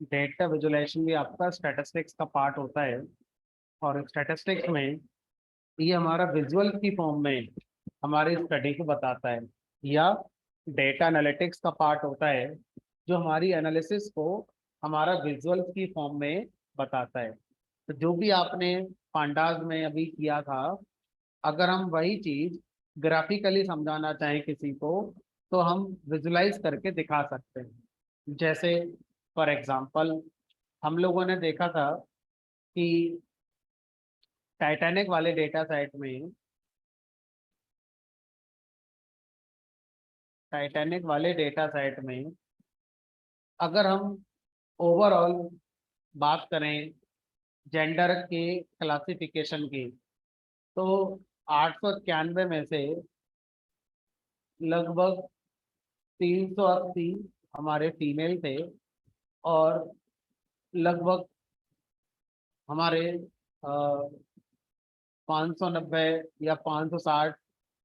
Data visualisation भी आपका statistics का पार्ट होता है। और स्टैटिस्टिक्स में ये हमारा विजुअल की फॉर्म में हमारी स्टडी को बताता है, या डेटा एनालिटिक्स का पार्ट होता है जो हमारी एनालिसिस को हमारा विजुअल की फॉर्म में बताता है। तो जो भी आपने पांडास में अभी किया था, अगर हम वही चीज ग्राफिकली समझाना चाहें किसी को, तो हम विजुलाइज करके दिखा सकते हैं। जैसे फॉर एग्जांपल, हम लोगों ने देखा था कि टाइटैनिक वाले डेटा सेट में टाइटैनिक वाले डेटा सेट में अगर हम ओवरऑल बात करें जेंडर के क्लासिफिकेशन की, तो 891 में से लगभग 380 हमारे फीमेल थे, और लगभग हमारे 590 या 560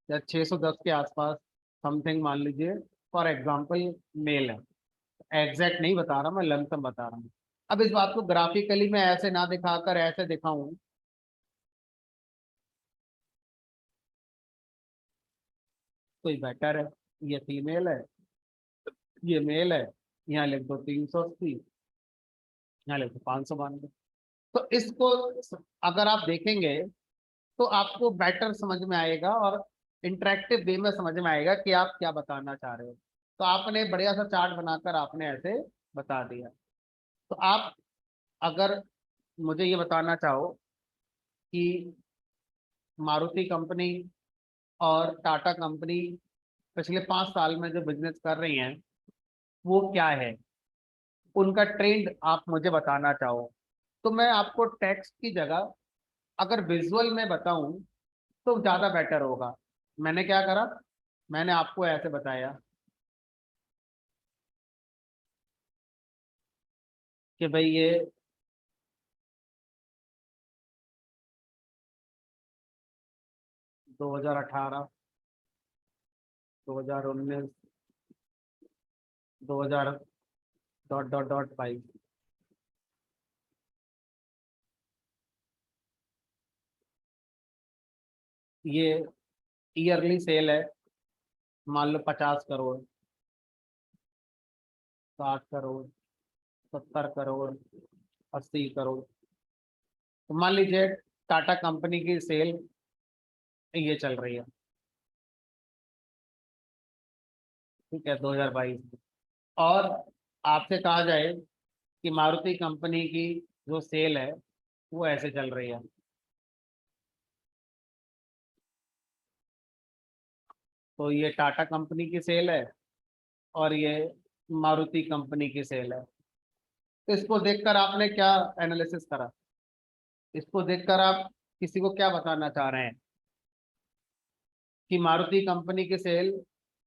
या 610 के आसपास समथिंग मान लीजिए फॉर एग्जांपल मेल है। एग्जैक्ट नहीं बता रहा, मैं लमसम बता रहा हूँ। अब इस बात को ग्राफिकली मैं ऐसे ना दिखाकर ऐसे दिखाऊं तो ये बेटर है। ये फीमेल है, ये मेल है, यहाँ लिख दो 380, यहाँ लिख दो 592। तो इसको अगर आप देखेंगे तो आपको बेटर समझ में आएगा, और इंटरेक्टिव वे में समझ में आएगा कि आप क्या बताना चाह रहे हो। तो आपने बढ़िया सा चार्ट बनाकर आपने ऐसे बता दिया। तो आप अगर मुझे ये बताना चाहो कि मारुति कंपनी और टाटा कंपनी पिछले 5 साल में जो बिजनेस कर रही हैं वो क्या है, उनका ट्रेंड आप मुझे बताना चाहो, तो मैं आपको टेक्स्ट की जगह अगर विजुअल में बताऊं तो ज्यादा बेटर होगा। मैंने क्या करा, मैंने आपको ऐसे बताया कि भाई ये 2018, 2019, 2000 डॉट डॉट डॉट 22, ये ईयरली सेल है। मान लो 50 करोड़, 60 करोड़, 70 करोड़, 80 करोड़। तो मान लीजिए टाटा कंपनी की सेल ये चल रही है, ठीक है, 2022 में। और आपसे कहा जाए कि मारुति कंपनी की जो सेल है वो ऐसे चल रही है, तो ये टाटा कंपनी की सेल है और ये मारुति कंपनी की सेल है। तो इसको देखकर आपने क्या एनालिसिस करा, इसको देखकर आप किसी को क्या बताना चाह रहे हैं कि मारुति कंपनी की सेल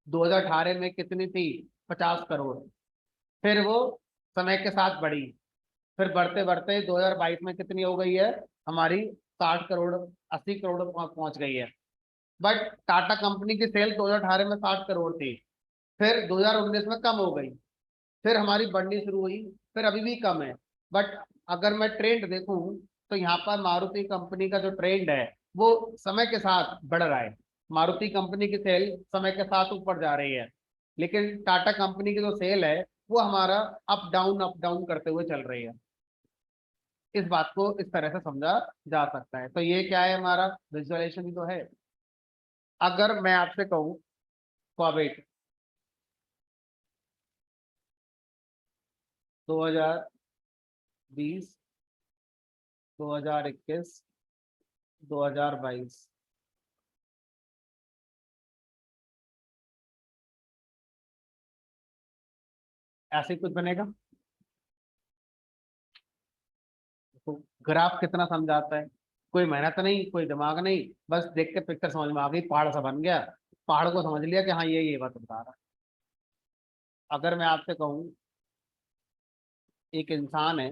2018 में कितनी थी, 50 करोड़। फिर वो समय के साथ बढ़ी, फिर बढ़ते बढ़ते 2022 में कितनी हो गई है हमारी, 60 करोड़, 80 करोड़ पहुंच गई है। बट टाटा कंपनी की सेल 2018 में 60 करोड़ थी, फिर 2019 में कम हो गई, फिर हमारी बढ़नी शुरू हुई, फिर अभी भी कम है। बट अगर मैं ट्रेंड देखूं तो यहाँ पर मारुति कंपनी का जो ट्रेंड है वो समय के साथ बढ़ रहा है। मारुति कंपनी की सेल समय के साथ ऊपर जा रही है, लेकिन टाटा कंपनी की जो सेल है वो हमारा अप डाउन करते हुए चल रही है। इस बात को इस तरह से समझा जा सकता है। तो ये क्या है, हमारा विजुअलाइजेशन ही तो है। अगर मैं आपसे कहूँ कोविड 2020, 2021, 2022, ऐसे ही कुछ बनेगा। तो ग्राफ कितना समझाता है, कोई मेहनत नहीं, कोई दिमाग नहीं, बस देख के पिक्चर समझ में आ गई, पहाड़ सा बन गया। पहाड़ को समझ लिया कि हाँ ये बात बता रहा। अगर मैं आपसे कहूँ एक इंसान है,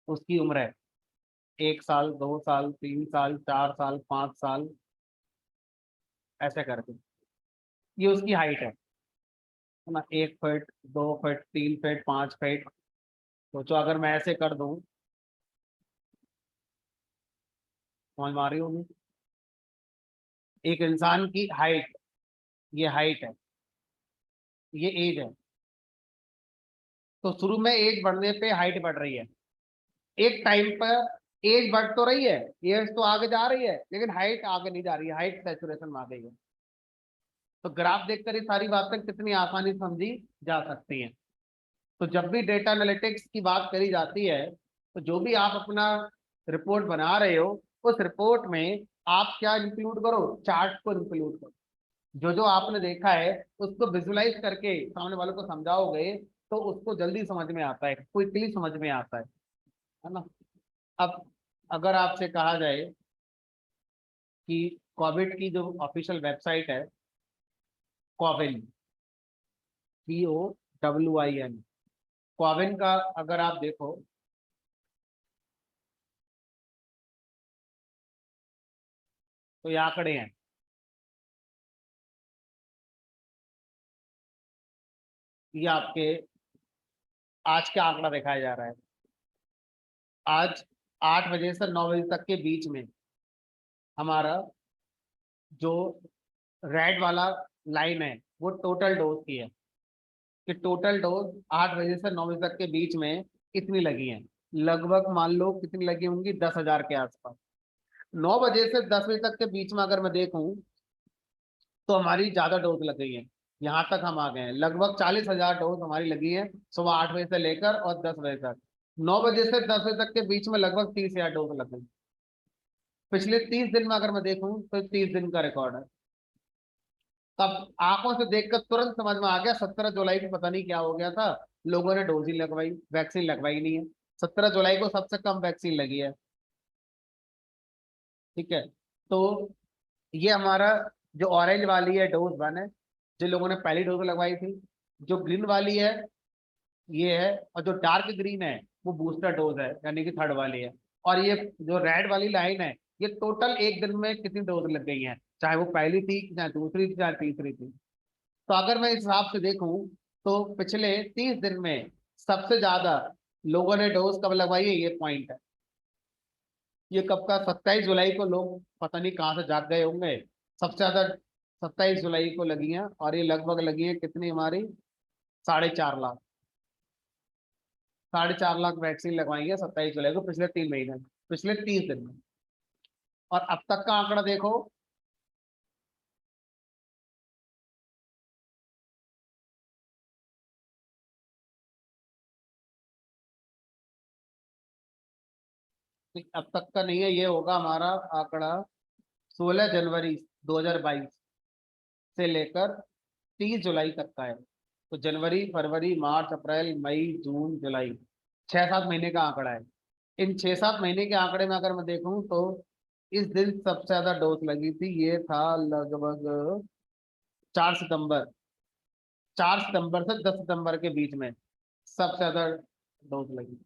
उसकी उम्र है 1 साल, 2 साल, 3 साल, 4 साल, 5 साल, ऐसे करके ये उसकी हाइट है ना, 1 फीट, 2 फीट, 3 फीट, 5 फीट, सोचो अगर मैं ऐसे कर दूं, समझ में आ रही होगी। एक इंसान की हाइट, ये हाइट है, ये एज है। तो शुरू में एज बढ़ने पे हाइट बढ़ रही है, एक टाइम पर एज बढ़ तो रही है, एज तो आगे जा रही है, लेकिन हाइट आगे नहीं जा रही है, हाइट सैचुरेशन में आ गई है। तो ग्राफ देखकर ये सारी बातें कितनी आसानी से समझी जा सकती हैं। तो जब भी डेटा एनालिटिक्स की बात करी जाती है, तो जो भी आप अपना रिपोर्ट बना रहे हो, उस रिपोर्ट में आप क्या इंक्लूड करो, चार्ट को इंक्लूड करो। जो जो आपने देखा है उसको विजुलाइज करके सामने वालों को समझाओगे, तो उसको जल्दी समझ में आता है, क्विकली समझ में आता है ना। अब अगर आपसे कहा जाए कि कोविड की जो ऑफिशियल वेबसाइट है, कोविन, COWIN, कोविन का अगर आप देखो, तो ये आंकड़े हैं। ये आपके आज का आंकड़ा दिखाया जा रहा है। आज 8 बजे से 9 बजे तक के बीच में हमारा जो रेड वाला लाइन है, वो टोटल डोज की है, कि टोटल डोज 8 बजे से 9 बजे तक के बीच में कितनी लगी है। लगभग मान लो कितनी लगी होंगी, 10,000 के आसपास। 9 बजे से 10 बजे तक के बीच में अगर मैं देखूं, तो हमारी ज्यादा डोज लग गई है। यहाँ तक हम आ गए हैं, लगभग 40,000 डोज हमारी लगी है, सुबह 8 बजे से लेकर और 10 बजे तक। 9 बजे से 10 बजे तक के बीच में लगभग 30,000 डोज लग गई। पिछले 30 दिन में अगर मैं देखूं, तो 30 दिन का रिकॉर्ड है। तब आंखों से देखकर तुरंत समझ में आ गया, 17 जुलाई को पता नहीं क्या हो गया था, लोगों ने डोज ही लगवाई, वैक्सीन लगवाई नहीं है। 17 जुलाई को सबसे कम वैक्सीन लगी है। ठीक है। तो ये हमारा जो ऑरेंज वाली है डोज 1 है, जिन लोगों ने पहली डोज लगवाई थी। जो ग्रीन वाली है ये है, और जो डार्क ग्रीन है वो बूस्टर डोज है, यानी कि थर्ड वाली है। और ये जो रेड वाली लाइन है, ये टोटल एक दिन में कितनी डोज लग गई है, चाहे वो पहली थी, चाहे दूसरी थी, चाहे तीसरी थी। तो अगर मैं इस हिसाब से देखूं, तो पिछले 30 दिन में सबसे ज्यादा लोगों ने डोज कब लगवाई है, ये पॉइंट है। ये कब का, 27 जुलाई को लोग पता नहीं कहाँ से जाग गए होंगे, सबसे ज्यादा 27 जुलाई को लगी हैं। और ये लगभग लगी है कितनी हमारी, 4.5 लाख, 4.5 लाख वैक्सीन लगवाई है 27 जुलाई को, पिछले 3 महीने में, पिछले 30 दिन में। और अब तक का आंकड़ा देखो, अब तक का नहीं है, ये होगा हमारा आंकड़ा 16 जनवरी 2022 से लेकर 30 जुलाई तक का है। तो जनवरी, फरवरी, मार्च, अप्रैल, मई, जून, जुलाई, 6-7 महीने का आंकड़ा है। इन 6-7 महीने के आंकड़े में अगर मैं देखूं, तो इस दिन सबसे ज्यादा डोज लगी थी, ये था लगभग 4 सितंबर, 4 सितंबर से 10 सितंबर के बीच में सबसे ज्यादा डोज लगी।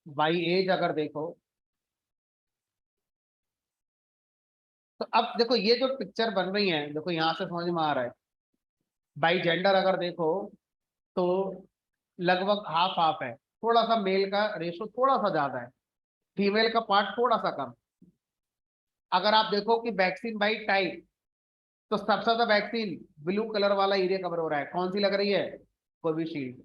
बाई एज अगर देखो, तो अब देखो ये जो पिक्चर बन रही है, देखो यहाँ से समझ में आ रहा है। बाई जेंडर अगर देखो, तो लगभग हाफ हाफ है, थोड़ा सा मेल का रेशो थोड़ा सा ज्यादा है, फीमेल का पार्ट थोड़ा सा कम। अगर आप देखो कि वैक्सीन बाई टाइप, तो सबसे ज्यादा वैक्सीन ब्लू कलर वाला एरिया कवर हो रहा है, कौन सी लग रही है, कोविशील्ड।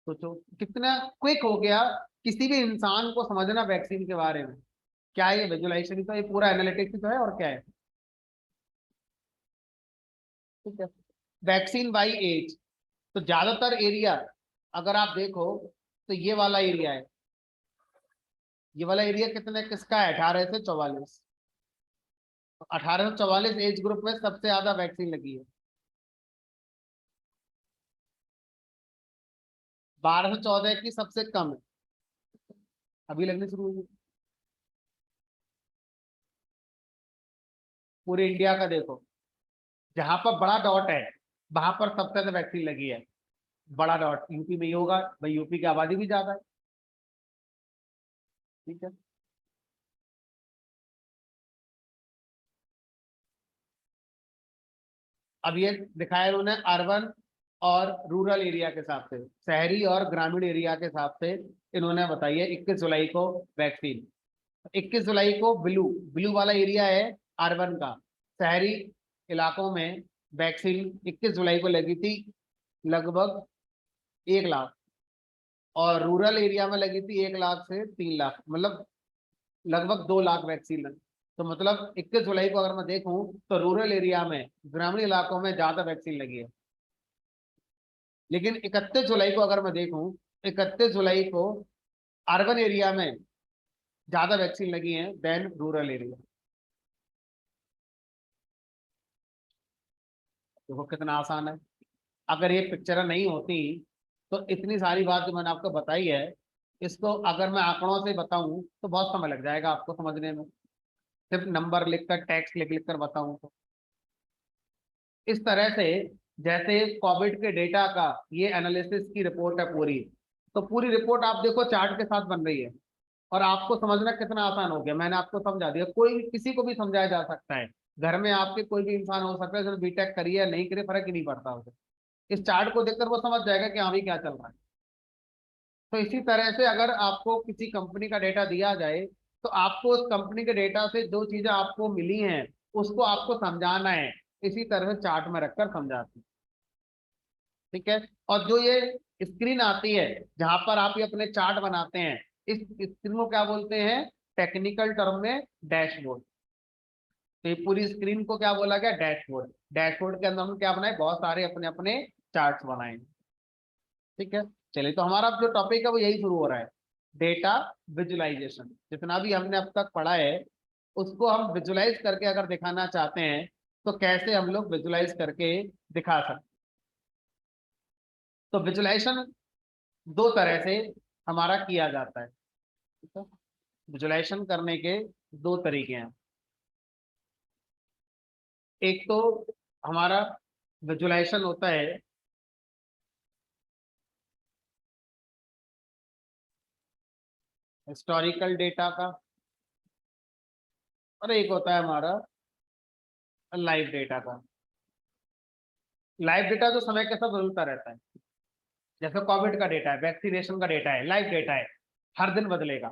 सोचो कितना क्विक हो गया किसी भी इंसान को समझना वैक्सीन के बारे में। क्या है ये, विजुअलाइजेशन ही तो, ये पूरा एनालिटिक्स ही तो है, और क्या है। ठीक है। वैक्सीन बाई एज, तो ज्यादातर एरिया अगर आप देखो, तो ये वाला एरिया है। ये वाला एरिया कितने किसका है, 18 से 44। 18 से 44 एज ग्रुप में सबसे ज्यादा वैक्सीन लगी है। 12 से 14 की सबसे कम है, अभी लगनी शुरू हुई। पूरे इंडिया का देखो, जहां पर बड़ा डॉट है वहां पर सबसे ज्यादा वैक्सीन लगी है। बड़ा डॉट यूपी में ही होगा भाई, यूपी की आबादी भी ज्यादा है। ठीक है। अब ये दिखाया उन्होंने अर्बन और रूरल एरिया के हिसाब से, शहरी और ग्रामीण एरिया के हिसाब से इन्होंने बताई है 21 जुलाई को वैक्सीन। 21 जुलाई को ब्लू ब्लू वाला एरिया है अर्बन का, शहरी इलाकों में वैक्सीन 21 जुलाई को लगी थी लगभग 1 लाख, और रूरल एरिया में लगी थी 1 लाख से 3 लाख, मतलब लगभग 2 लाख वैक्सीन लगी। तो मतलब 21 जुलाई को अगर मैं देखूं तो रूरल एरिया में, ग्रामीण इलाकों में ज्यादा वैक्सीन लगी है। लेकिन 31 जुलाई को अगर मैं देखूं, 31 जुलाई को अर्बन एरिया में ज्यादा वैक्सीन लगी है देन रूरल एरिया। देखो कितना आसान है। अगर ये पिक्चर नहीं होती तो इतनी सारी बात जो मैंने आपको बताई है, इसको अगर मैं आंकड़ों से बताऊं तो बहुत समय लग जाएगा आपको समझने में, सिर्फ नंबर लिखकर टेक्स्ट लिख लिख कर बताऊं तो। इस तरह से जैसे कोविड के डेटा का ये एनालिसिस की रिपोर्ट है पूरी, तो पूरी रिपोर्ट आप देखो चार्ट के साथ बन रही है, और आपको समझना कितना आसान हो गया, मैंने आपको समझा दिया, कोई भी किसी को भी समझाया जा सकता है। घर में आपके कोई भी इंसान हो सकता है जिसने बीटेक करी है नहीं करी, फर्क ही नहीं पड़ता उसे, इस चार्ट को देखकर वो समझ जाएगा कि हाँ भी क्या चल रहा है। तो इसी तरह से अगर आपको किसी कंपनी का डेटा दिया जाए, तो आपको उस कंपनी के डेटा से जो चीजें आपको मिली हैं उसको आपको समझाना है, इसी तरह से चार्ट में रखकर समझाते हैं। ठीक है। और जो ये स्क्रीन आती है जहां पर आप ये अपने चार्ट बनाते हैं, इस स्क्रीन को क्या बोलते हैं टेक्निकल टर्म में? डैशबोर्ड। तो ये पूरी स्क्रीन को क्या बोला गया? डैशबोर्ड। डैशबोर्ड के अंदर हम क्या बनाए? बहुत सारे अपने अपने चार्ट्स बनाए। ठीक है। चलिए, तो हमारा जो टॉपिक है वो यही शुरू हो रहा है, डेटा विजुअलाइजेशन। जितना भी हमने अब तक पढ़ा है उसको हम विजुअलाइज करके अगर दिखाना चाहते हैं तो कैसे हम लोग विजुअलाइज करके दिखा सकते। तो विजुअलाइजेशन दो तरह से हमारा किया जाता है। ठीक है। विजुअलाइजेशन करने के दो तरीके हैं। एक तो हमारा विजुअलाइजेशन होता है हिस्टोरिकल डेटा का, और एक होता है हमारा लाइव डेटा का। लाइव डेटा जो समय के साथ बदलता रहता है, जैसे कोविड का डेटा है, वैक्सीनेशन का डेटा है, लाइव डेटा है, हर दिन बदलेगा,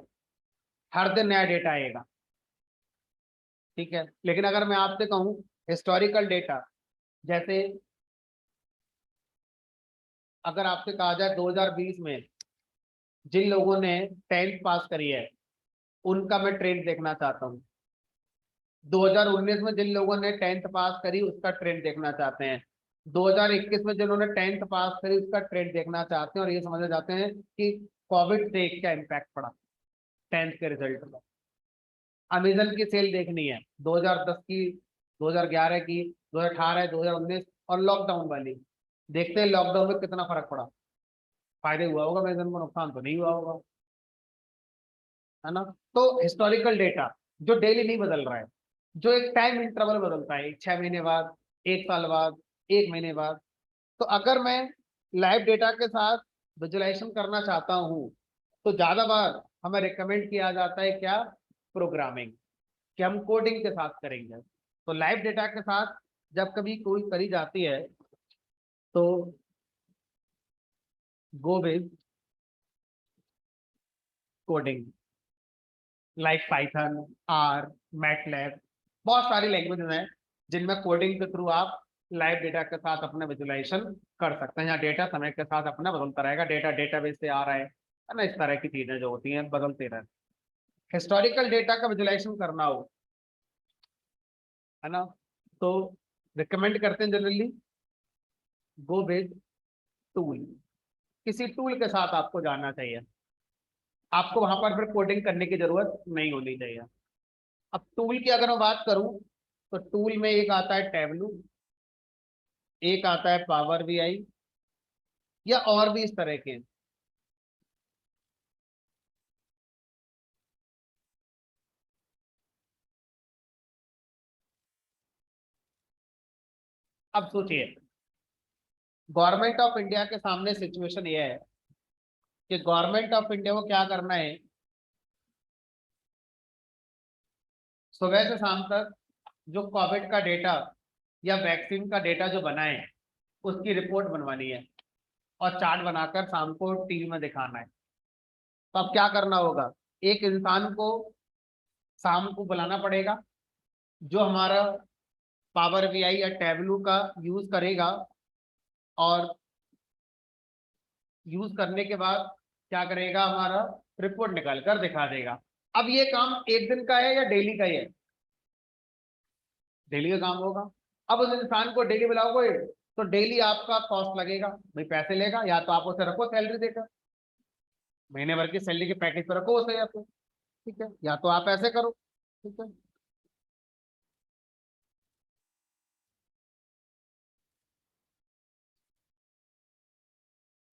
हर दिन नया डेटा आएगा। ठीक है। लेकिन अगर मैं आपसे कहूँ हिस्टोरिकल डेटा, जैसे अगर आपसे कहा जाए 2020 में जिन लोगों ने 10th पास करी है उनका मैं ट्रेंड देखना चाहता हूँ, 2019 में जिन लोगों ने 10th पास करी उसका ट्रेंड देखना चाहते हैं, 2021 में जिन्होंने 10th पास करी उसका ट्रेंड देखना चाहते हैं, और ये समझना चाहते हैं कि कोविड से क्या इम्पैक्ट पड़ा 10th के रिजल्ट में। अमेजन की सेल देखनी है 2010 की, 2011 की, 2018, 2019 और लॉकडाउन वाली। देखते हैं लॉकडाउन में कितना फर्क पड़ा, फायदे हुआ होगा अमेजन को, नुकसान तो नहीं हुआ होगा, है ना। तो हिस्टोरिकल डेटा जो डेली नहीं बदल रहा है, जो एक टाइम इंटरवल बदलता है, 6 महीने बाद, 1 साल बाद, 1 महीने बाद। तो अगर मैं लाइव डेटा के साथ विजुअलाइजेशन करना चाहता हूँ तो ज्यादा बार हमें रिकमेंड किया जाता है क्या? प्रोग्रामिंग, कि हम कोडिंग के साथ करेंगे। तो लाइव डेटा के साथ जब कभी कोई करी जाती है तो go with coding, like Python, R, MATLAB, बहुत सारी लैंग्वेजेस हैं जिनमें कोडिंग के थ्रू आप लाइव डेटा के साथ अपना विजुअलाइजेशन कर सकते हैं। यहाँ डेटा समय के साथ अपना बदलता रहेगा, डेटा डेटाबेस से आ रहा है ना, इस तरह की चीजें जो होती हैं बदलते रहते हैं। हिस्टोरिकल डेटा का विजुअलाइजेशन करना हो, है ना, तो रिकमेंड करते हैं जनरली गो विद टूल, किसी टूल के साथ आपको जाना चाहिए, आपको वहां पर फिर कोडिंग करने की जरूरत नहीं होनी चाहिए। अब टूल की अगर मैं बात करूं तो टूल में एक आता है टैबलू, एक आता है पावर बीआई, या और भी इस तरह के। अब सोचिए, गवर्नमेंट ऑफ इंडिया के सामने सिचुएशन ये है कि गवर्नमेंट ऑफ इंडिया को क्या करना है, सुबह से शाम तक जो कोविड का डेटा या वैक्सीन का डेटा जो बना है उसकी रिपोर्ट बनवानी है और चार्ट बनाकर शाम को टीवी में दिखाना है। तो अब क्या करना होगा, एक इंसान को शाम को बुलाना पड़ेगा जो हमारा पावर बीआई या टैबलू का यूज करेगा, और यूज करने के बाद क्या करेगा, हमारा रिपोर्ट निकाल कर दिखा देगा। अब ये काम एक दिन का है या डेली का ही है? डेली का काम होगा। अब उस इंसान को डेली बुलाओगे तो डेली आपका कॉस्ट लगेगा, भाई पैसे लेगा, या तो आप उसे रखो सैलरी देकर, महीने भर की सैलरी के पैकेज पर रखो उसे, या तो ठीक है, या तो आप ऐसे करो, ठीक है।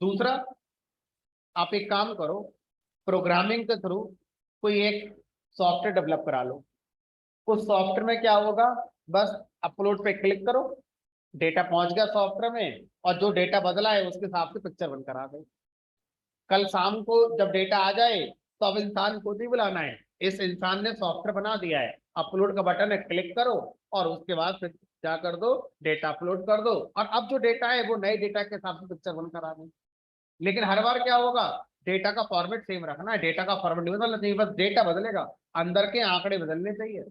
दूसरा, आप एक काम करो, प्रोग्रामिंग के थ्रू कोई एक सॉफ्टवेयर डेवलप करा लो। उस सॉफ्टवेयर में क्या होगा, बस अपलोड पे क्लिक करो, डेटा पहुंच गया सॉफ्टवेयर में, और जो डेटा बदला है उसके हिसाब से पिक्चर बनकर आ गई। कल शाम को जब डेटा आ जाए तो अब इंसान को नहीं बुलाना है, इस इंसान ने सॉफ्टवेयर बना दिया है, अपलोड का बटन है, क्लिक करो और उसके बाद फिर क्या कर दो, डेटा अपलोड कर दो, और अब जो डेटा है वो नए डेटा के हिसाब से पिक्चर बनकर आ गई। लेकिन हर बार क्या होगा, डेटा का फॉर्मेट सेम रखना है, डेटा का फॉर्मेट नहीं बदलना चाहिए, बस डेटा बदलेगा, अंदर के आंकड़े बदलने चाहिए,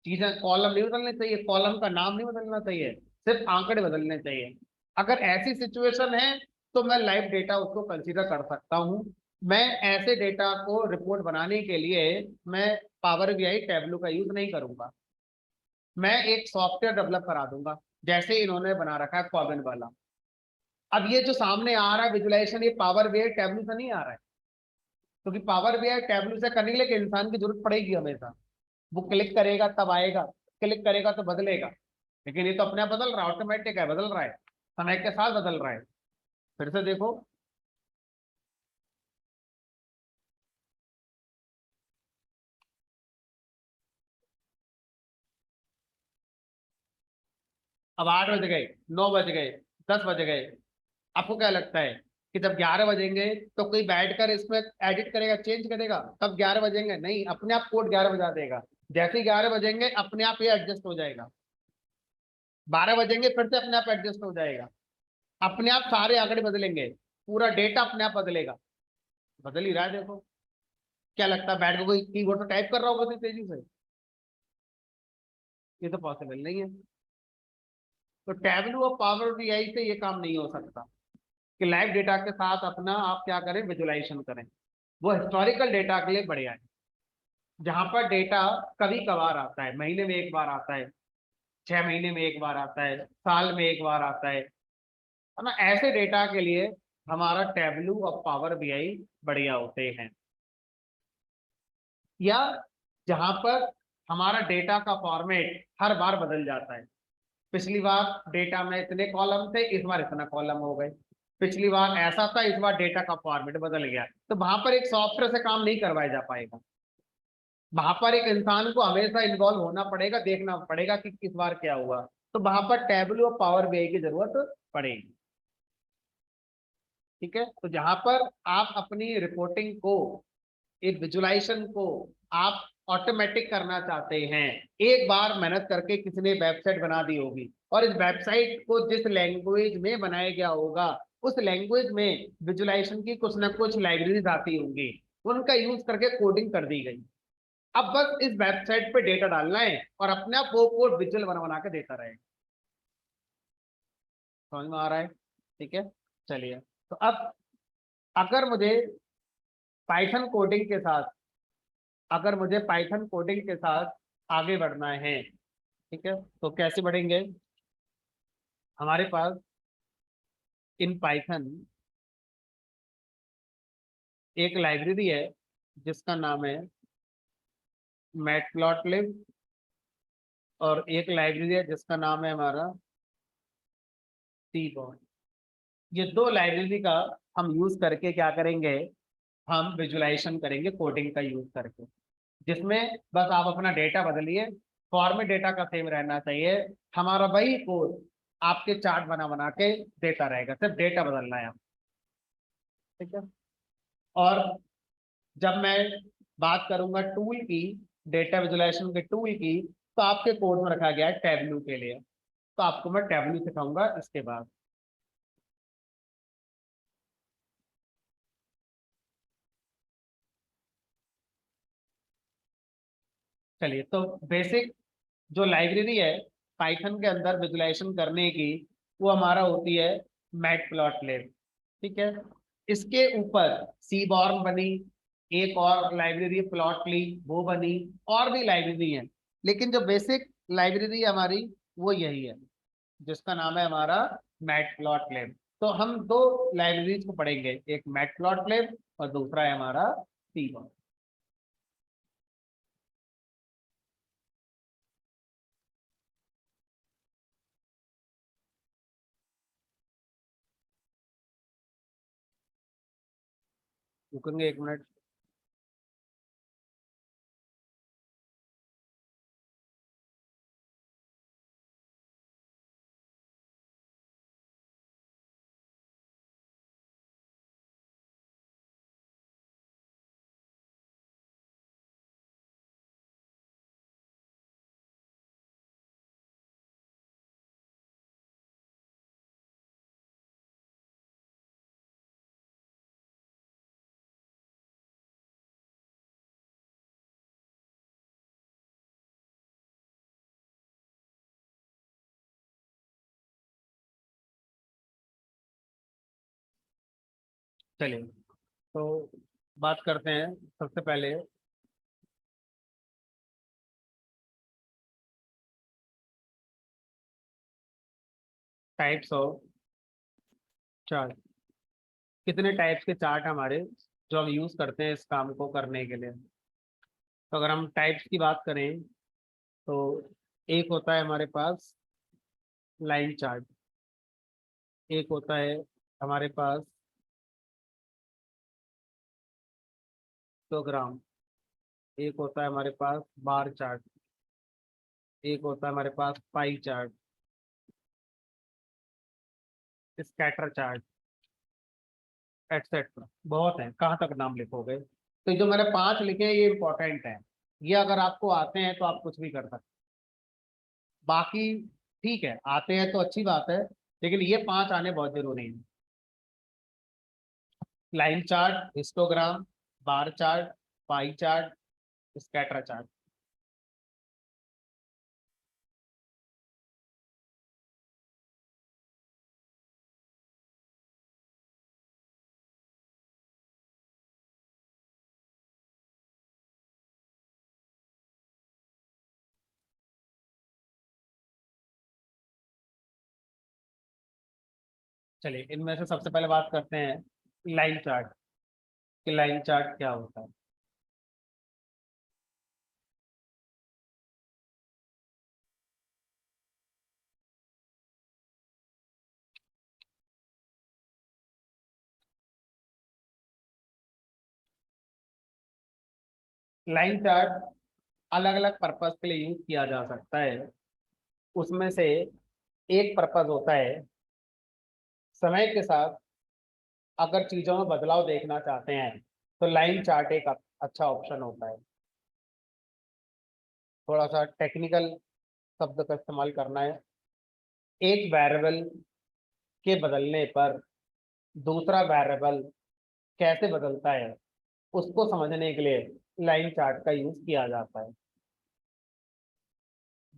चीजें कॉलम नहीं बदलने चाहिए, कॉलम का नाम नहीं बदलना चाहिए, सिर्फ आंकड़े बदलने चाहिए। अगर ऐसी सिचुएशन है तो मैं लाइव डेटा उसको कंसीडर कर सकता हूँ। मैं ऐसे डेटा को रिपोर्ट बनाने के लिए मैं पावर बीआई टैबलू का यूज नहीं करूंगा, मैं एक सॉफ्टवेयर डेवलप करा दूंगा, जैसे इन्होंने बना रखा है कॉबिन वाला। अब ये जो सामने आ रहा है विजुलाइजेशन, ये पावर बीआई टैबलू से नहीं आ रहा है, क्योंकि पावर बीआई टैबलू से करने के लिए एक इंसान की जरूरत पड़ेगी हमेशा, वो क्लिक करेगा तब आएगा, क्लिक करेगा तो बदलेगा। लेकिन ये तो अपने आप बदल रहा है, ऑटोमेटिक है, बदल रहा है, समय के साथ बदल रहा है। फिर से देखो, अब 8 बज गए, 9 बज गए, 10 बज गए, आपको क्या लगता है कि जब 11 बजेंगे तो कोई बैठकर इसमें एडिट करेगा, चेंज करेगा? तब 11 बजेंगे नहीं, अपने आप कोड 11 बजा देगा। जैसे ही 11 बजेंगे अपने आप ये एडजस्ट हो जाएगा, 12 बजेंगे फिर से अपने आप एडजस्ट हो जाएगा, अपने आप सारे आंकड़े बदलेंगे, पूरा डेटा अपने आप बदलेगा। बदल ही रहा है, देखो। क्या लगता है, बैठ के कोई कीबोर्ड पर टाइप कर रहा होगा इतनी तेजी से? ये तो पॉसिबल नहीं है। तो टैबलू और पावर बीआई से ये काम नहीं हो सकता कि लाइव डेटा के साथ अपना आप क्या करें, विजुलाइजेशन करें। वो हिस्टोरिकल डेटा के लिए बढ़िया है, जहां पर डेटा कभी कभार आता है, महीने में एक बार आता है, 6 महीने में एक बार आता है, साल में एक बार आता है ना, ऐसे डेटा के लिए हमारा टैबलू और पावर बीआई बढ़िया होते हैं। या जहां पर हमारा डेटा का फॉर्मेट हर बार बदल जाता है, पिछली बार डेटा में इतने कॉलम थे, इस बार इतना कॉलम हो गए, पिछली बार ऐसा था, इस बार डेटा का फॉर्मेट बदल गया, तो वहां पर एक सॉफ्टवेयर से काम नहीं करवाया जा पाएगा। वहां पर एक इंसान को हमेशा इन्वॉल्व होना पड़ेगा, देखना पड़ेगा कि किस बार क्या हुआ। तो वहां पर टैबलू और पावर बीआई की जरूरत पड़ेगी। ठीक है, तो जहां पर आप अपनी रिपोर्टिंग को, एक विजुलाइजेशन को आप ऑटोमेटिक करना चाहते हैं, एक बार मेहनत करके किसी ने वेबसाइट बना दी होगी, और इस वेबसाइट को जिस लैंग्वेज में बनाया गया होगा उस लैंग्वेज में विजुलाइजेशन की कुछ ना कुछ लाइब्रेरीज आती होंगी, उनका यूज करके कोडिंग कर दी गई। अब बस इस वेबसाइट पे डेटा डालना है और अपने आप वो कोड विजुअल बना बना के देता रहेगा। समझ में आ रहा है? ठीक है, चलिए। तो अब अगर मुझे पाइथन कोडिंग के साथ, अगर मुझे पाइथन कोडिंग के साथ आगे बढ़ना है, ठीक है, तो कैसे बढ़ेंगे? हमारे पास इन पाइथन एक लाइब्रेरी है जिसका नाम है मैटप्लॉटलिब, और एक लाइब्रेरी है जिसका नाम है हमारा सीबॉर्ड। ये दो लाइब्रेरी का हम यूज करके क्या करेंगे, हम विजुलाइजेशन करेंगे कोडिंग का यूज करके, जिसमें बस आप अपना डेटा बदलिए, फॉर्मेट डेटा का सेम रहना चाहिए, हमारा वही कोड आपके चार्ट बना बना के देता रहेगा, सिर्फ डेटा बदलना है आप। ठीक है, और जब मैं बात करूंगा टूल की, डेटा विजुलाइजेशन के टूल की, तो आपके कोड में रखा गया है टैबलू के लिए। तो आपको मैं टेबल सिखाऊंगा इसके बाद। चलिए, तो बेसिक जो लाइब्रेरी है पाइथन के अंदर विजुलाइजेशन करने की, वो हमारा होती है मैटप्लॉटलिब। ठीक है, इसके ऊपर सीबॉर्न बनी, एक और लाइब्रेरी प्लॉटली वो बनी, और भी लाइब्रेरी है, लेकिन जो बेसिक लाइब्रेरी है हमारी वो यही है, जिसका नाम है हमारा मैटप्लॉटलिब। तो हम दो लाइब्रेरीज को पढ़ेंगे, एक मैटप्लॉटलिब और दूसरा है हमारा सीबॉर्न। रुकेंगे 1 मिनट। चलिए, तो बात करते हैं सबसे पहले टाइप्स ऑफ चार्ट। कितने टाइप्स के चार्ट हमारे जो हम यूज करते हैं इस काम को करने के लिए। तो अगर हम टाइप्स की बात करें तो एक होता है हमारे पास लाइन चार्ट, एक होता है हमारे पास हिस्टोग्राम, एक होता है हमारे पास बार चार्ट, एक होता है हमारे पास pie chart, scatter chart, etcetera. बहुत है, कहाँ तक नाम लिखोगे। तो जो मैंने 5 लिखे हैं ये इंपॉर्टेंट है, ये अगर आपको आते हैं तो आप कुछ भी कर सकते हैं। बाकी ठीक है, आते हैं तो अच्छी बात है, लेकिन ये 5 आने बहुत जरूरी है। Line chart, histogram, bar chart, पाई चार्ट, स्कैटर चार्ट। चलिए, इनमें से सबसे पहले बात करते हैं लाइन चार्ट कि लाइन चार्ट क्या होता है। लाइन चार्ट अलग अलग पर्पस के लिए यूज किया जा सकता है। उसमें से एक पर्पस होता है समय के साथ अगर चीजों में बदलाव देखना चाहते हैं तो लाइन चार्ट एक अच्छा ऑप्शन होता है। थोड़ा सा टेक्निकल शब्द का इस्तेमाल करना है। एक वेरिएबल के बदलने पर दूसरा वेरिएबल कैसे बदलता है उसको समझने के लिए लाइन चार्ट का यूज किया जाता है।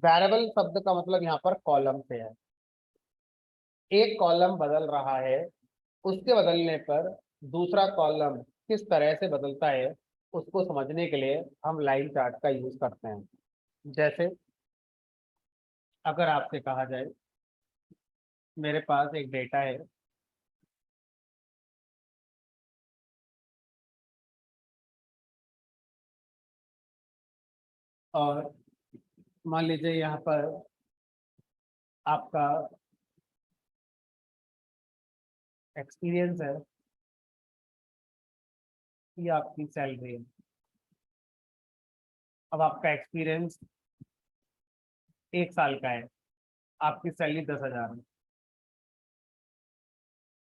वेरिएबल शब्द का मतलब यहाँ पर कॉलम से है। एक कॉलम बदल रहा है, उसके बदलने पर दूसरा कॉलम किस तरह से बदलता है उसको समझने के लिए हम लाइन चार्ट का यूज करते हैं। जैसे अगर आपसे कहा जाए मेरे पास एक डेटा है, और मान लीजिए यहाँ पर आपका एक्सपीरियंस है, ये आपकी सैलरी है। अब आपका एक्सपीरियंस 1 साल का है, आपकी सैलरी 10,000 है।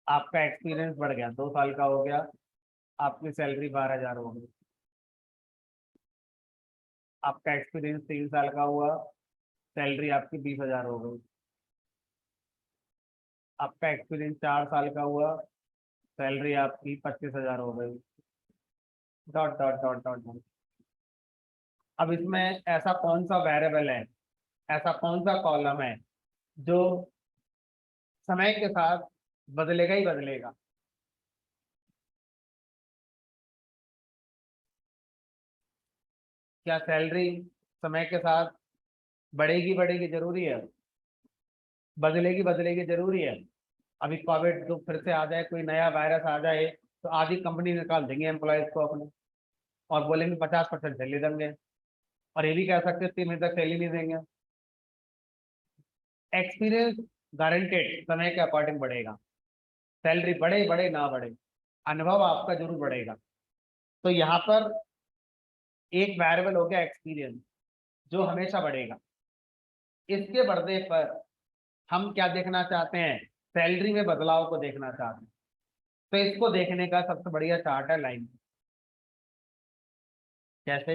आपका एक्सपीरियंस बढ़ गया, 2 साल का हो गया, आपकी सैलरी 12,000 हो गई। आपका एक्सपीरियंस 3 साल का हुआ, सैलरी आपकी 20,000 हो गई। आपका एक्सपीरियंस 4 साल का हुआ, सैलरी आपकी 25,000 हो गई, dot dot dot dot dot. अब इसमें ऐसा कौन सा वेरिएबल है, ऐसा कौन सा कॉलम है जो समय के साथ बदलेगा ही बदलेगा? क्या सैलरी समय के साथ बढ़ेगी बढ़ेगी जरूरी है, बदलेगी बदलेगी जरूरी है? अभी कोविड तो फिर से आ जाए, कोई नया वायरस आ जाए, तो आधी कंपनी निकाल देंगे एम्प्लॉयज को अपने, और बोलेंगे 50% सैलरी देंगे, और ये भी कह सकते हैं 3 महीने तक सैलरी नहीं देंगे। एक्सपीरियंस गारंटेड समय के अकॉर्डिंग बढ़ेगा, सैलरी बढ़े बढ़े ना बढ़े, अनुभव आपका जरूर बढ़ेगा। तो यहाँ पर एक वेरिएबल हो गया एक्सपीरियंस, जो हमेशा बढ़ेगा। इसके बढ़ने पर हम क्या देखना चाहते हैं? सैलरी में बदलाव को देखना चाहते हैं। तो इसको देखने का सबसे बढ़िया चार्ट है लाइन। कैसे?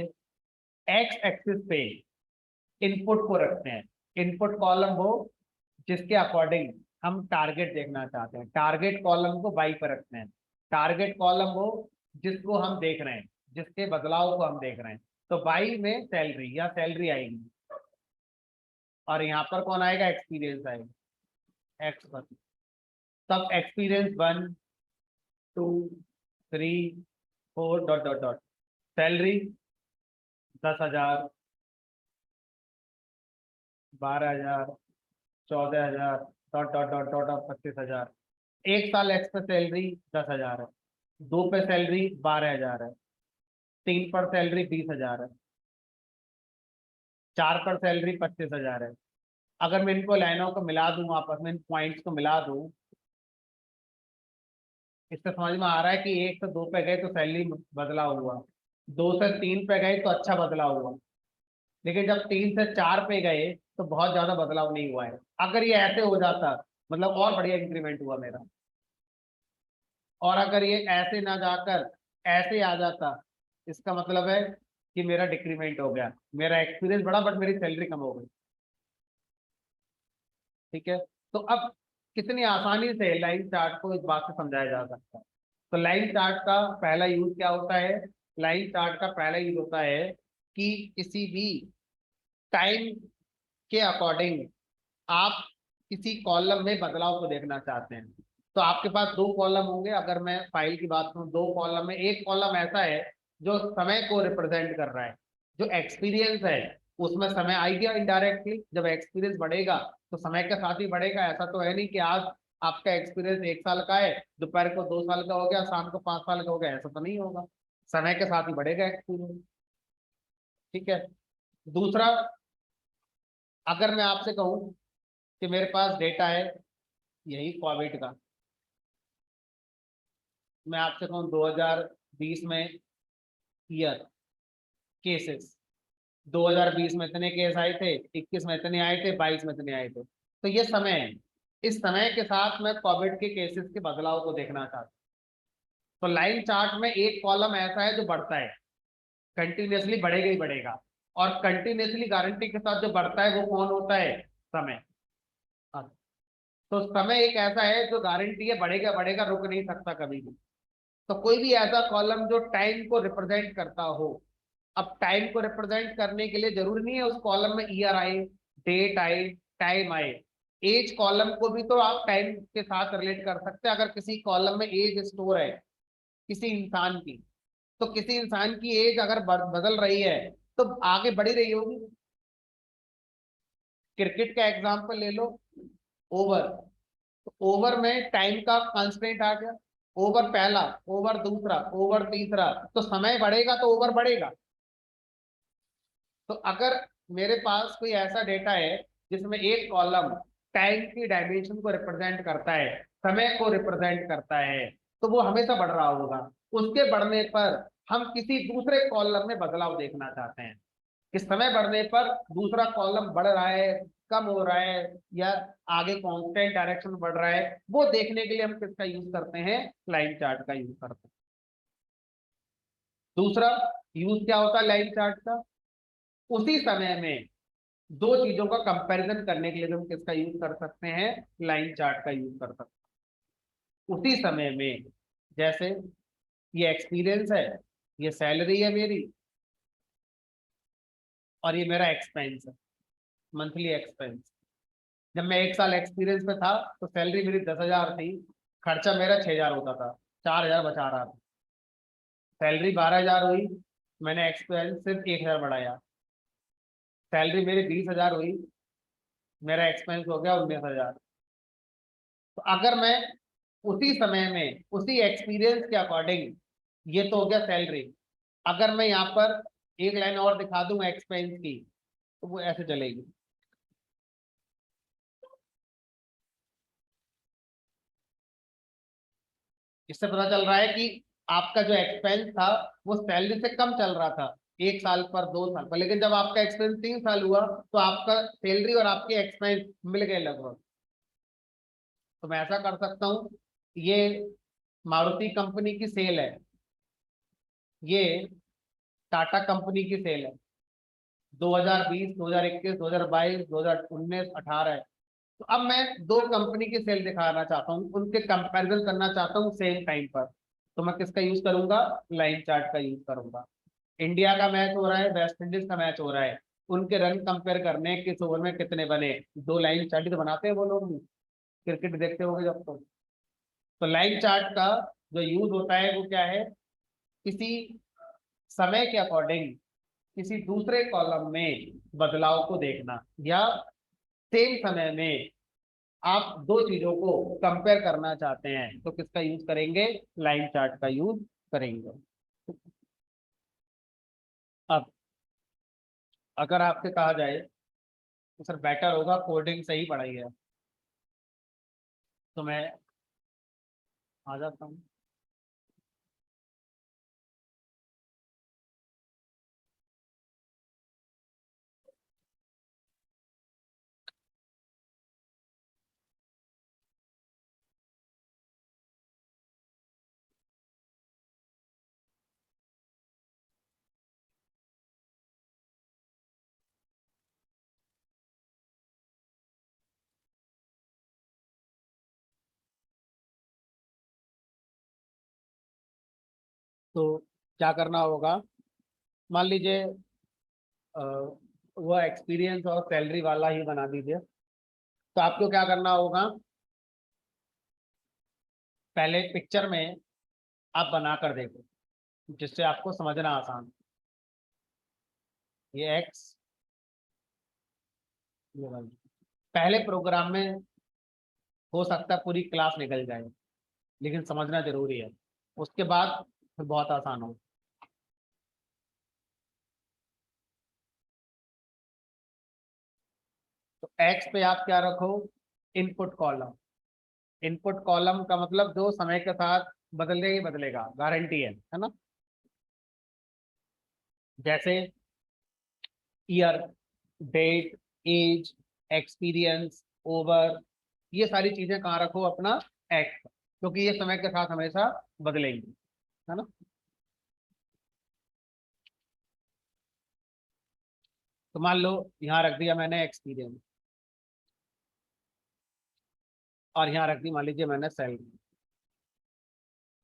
एक्स एक्सिस पे इनपुट को रखते हैं, इनपुट कॉलम वो जिसके अकॉर्डिंग हम टारगेट देखना चाहते हैं, टारगेट कॉलम को वाई पर रखते हैं। टारगेट कॉलम वो जिसको हम देख रहे हैं, जिसके बदलाव को हम देख रहे हैं। तो वाई में सैलरी या सैलरी आएगी, और यहाँ पर कौन आएगा? एक्सपीरियंस आएगा एक्स पर। तब experience 1 2 3 4 dot dot dot, salary 10,000 12,000 14,000 dot dot dot dot dot 25,000। 1 साल एक्स पे सैलरी 10,000 है, 2 पे सैलरी 12,000 है, 3 पर सैलरी 20,000 है, 4 पर सैलरी 25,000 है। अगर मैं इनको लाइनों को मिला दूं, आपस में इन पॉइंट्स को मिला दूं, इससे समझ में आ रहा है कि 1 से 2 पे गए तो सैलरी बदला हुआ, 2 से 3 पे गए तो अच्छा बदला हुआ, लेकिन जब 3 से 4 पे गए तो बहुत ज्यादा बदलाव नहीं हुआ है। अगर ये ऐसे हो जाता, मतलब और बढ़िया इंक्रीमेंट हुआ मेरा, और अगर ये ऐसे ना जाकर ऐसे आ जाता, इसका मतलब है कि मेरा डिक्रीमेंट हो गया, मेरा एक्सपीरियंस बढ़ा बट मेरी सैलरी कम हो गई। ठीक है, तो अब कितनी आसानी से लाइन चार्ट को इस बात से समझाया जा सकता है। तो लाइन चार्ट का पहला यूज क्या होता है? लाइन चार्ट का पहला यूज होता है कि किसी भी टाइम के अकॉर्डिंग आप किसी कॉलम में बदलाव को देखना चाहते हैं। तो आपके पास 2 कॉलम होंगे, अगर मैं फाइल की बात करूं, 2 कॉलम में एक कॉलम ऐसा है जो समय को रिप्रेजेंट कर रहा है, जो एक्सपीरियंस है उसमें समय आ गया इनडायरेक्टली। जब एक्सपीरियंस बढ़ेगा तो समय के साथ ही बढ़ेगा। ऐसा तो है नहीं कि आज आपका एक्सपीरियंस 1 साल का है, दोपहर को 2 साल का हो गया, शाम को 5 साल का हो गया, ऐसा तो नहीं होगा। समय के साथ ही बढ़ेगा एक्सपीरियंस। ठीक है। दूसरा, अगर मैं आपसे कहूं कि मेरे पास डेटा है यही कोविड का, मैं आपसे कहूँ 2020 में ईयर केसेस, 2020 में इतने केस आए थे, 21 में इतने आए थे, 22 में इतने आए थे, तो ये समय है। इस समय के साथ मैं कोविड के केसेस के बदलाव को देखना चाहता हूँ। तो लाइन चार्ट में एक कॉलम ऐसा है जो बढ़ता है, कंटिन्यूसली बढ़ेगा ही बढ़ेगा, और कंटिन्यूसली गारंटी के साथ जो बढ़ता है वो कौन होता है? समय। हाँ, तो समय एक ऐसा है जो गारंटी है, बढ़ेगा बढ़ेगा, रुक नहीं सकता कभी भी। तो कोई भी ऐसा कॉलम जो टाइम को रिप्रेजेंट करता हो। अब टाइम को रिप्रेजेंट करने के लिए जरूरी नहीं है उस कॉलम में ईयर आए, डेट आए, टाइम आए। एज कॉलम को भी तो आप टाइम के साथ रिलेट कर सकते हैं। अगर किसी कॉलम में एज स्टोर है किसी इंसान की, तो किसी इंसान की एज अगर बदल रही है तो आगे बढ़ी रही होगी। क्रिकेट का एग्जांपल ले लो, ओवर, तो ओवर में टाइम का कंस्ट्रेंट आ गया। ओवर पहला, ओवर दूसरा, ओवर तीसरा, तो समय बढ़ेगा तो ओवर बढ़ेगा। तो अगर मेरे पास कोई ऐसा डेटा है जिसमें एक कॉलम टाइम की डायमेंशन को रिप्रेजेंट करता है, समय को रिप्रेजेंट करता है, तो वो हमेशा बढ़ रहा होगा। उसके बढ़ने पर हम किसी दूसरे कॉलम में बदलाव देखना चाहते हैं कि समय बढ़ने पर दूसरा कॉलम बढ़ रहा है, कम हो रहा है, या आगे कांस्टेंट डायरेक्शन में बढ़ रहा है। वो देखने के लिए हम किसका यूज करते हैं? लाइन चार्ट का यूज करते हैं। दूसरा यूज क्या होता है लाइन चार्ट का? उसी समय में दो चीजों का कंपैरिजन करने के लिए हम किसका यूज कर सकते हैं, लाइन चार्ट का यूज कर सकते हैं। उसी समय में जैसे ये एक्सपीरियंस है, ये सैलरी है मेरी, और ये मेरा एक्सपेंस है, मंथली एक्सपेंस। जब मैं 1 साल एक्सपीरियंस में था तो सैलरी मेरी 10,000 थी, खर्चा मेरा 6,000 होता था, 4,000 बचा रहा था। सैलरी 12,000 हुई, मैंने एक्सपेंस सिर्फ 1,000 बढ़ाया। सैलरी मेरी 20,000 हुई, मेरा एक्सपेंस हो गया 19,000। तो अगर मैं उसी समय में उसी एक्सपीरियंस के अकॉर्डिंग, ये तो हो गया सैलरी, अगर मैं यहाँ पर एक लाइन और दिखा दूं एक्सपेंस की, तो वो ऐसे चलेगी। इससे पता चल रहा है कि आपका जो एक्सपेंस था वो सैलरी से कम चल रहा था 1 साल पर, 2 साल पर, लेकिन जब आपका एक्सपेंस 3 साल हुआ तो आपका सैलरी और आपके एक्सपेंस मिल गए लगभग। तो मैं ऐसा कर सकता हूँ, ये मारुति कंपनी की सेल है, ये टाटा कंपनी की सेल है, 2020, 2021, 2022, 2019, 18 है। तो अब मैं दो कंपनी की सेल दिखाना चाहता हूँ, उनके कंपैरिजन करना चाहता हूँ सेम टाइम पर। तो मैं किसका यूज करूंगा, लाइन चार्ट का यूज करूंगा। इंडिया का मैच हो रहा है, वेस्ट इंडीज का मैच हो रहा है, उनके रन कंपेयर करने, किस ओवर में कितने बने। दो लाइन चार्ट ही तो बनाते हैं वो लोग भी, क्रिकेट देखते होंगे जब तो लाइन चार्ट का जो यूज होता है वो क्या है, किसी समय के अकॉर्डिंग किसी दूसरे कॉलम में बदलाव को देखना, या सेम समय में आप दो चीजों को कंपेयर करना चाहते हैं तो किसका यूज करेंगे, लाइन चार्ट का यूज करेंगे। अब अगर आपसे कहा जाए तो सर बेटर होगा कोडिंग से ही पढ़ाई है, तो मैं आ जाता हूँ। तो क्या करना होगा, मान लीजिए अ, वो एक्सपीरियंस और सैलरी वाला ही बना दीजिए। तो आपको क्या करना होगा, पहले पिक्चर में आप बना कर देखो, जिससे आपको समझना आसान हो। ये एक्स, ये वाई। पहले प्रोग्राम में हो सकता है पूरी क्लास निकल जाए, लेकिन समझना जरूरी है, उसके बाद फिर बहुत आसान हो। तो एक्स पे आप क्या रखो, इनपुट कॉलम। इनपुट कॉलम का मतलब जो समय के साथ बदलेगा ही बदलेगा, गारंटी है ना। जैसे year, date, age, experience, over, ये सारी चीजें कहाँ रखो, अपना एक्स, क्योंकि ये समय के साथ हमेशा बदलेंगी, है ना। तो मान लो यहाँ रख दिया मैंने एक्सपीरियंस, और यहाँ रख दी मान लीजिए मैंने सैलरी।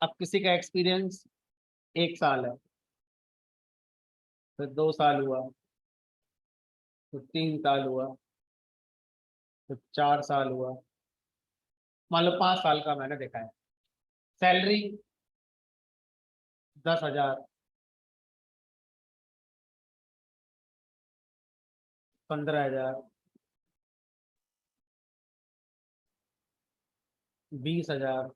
अब किसी का एक्सपीरियंस 1 साल है, फिर 2 साल हुआ, फिर 3 साल हुआ, फिर 4 साल हुआ, मान लो 5 साल का मैंने देखा है। सैलरी 10,000, 15,000, 20,000,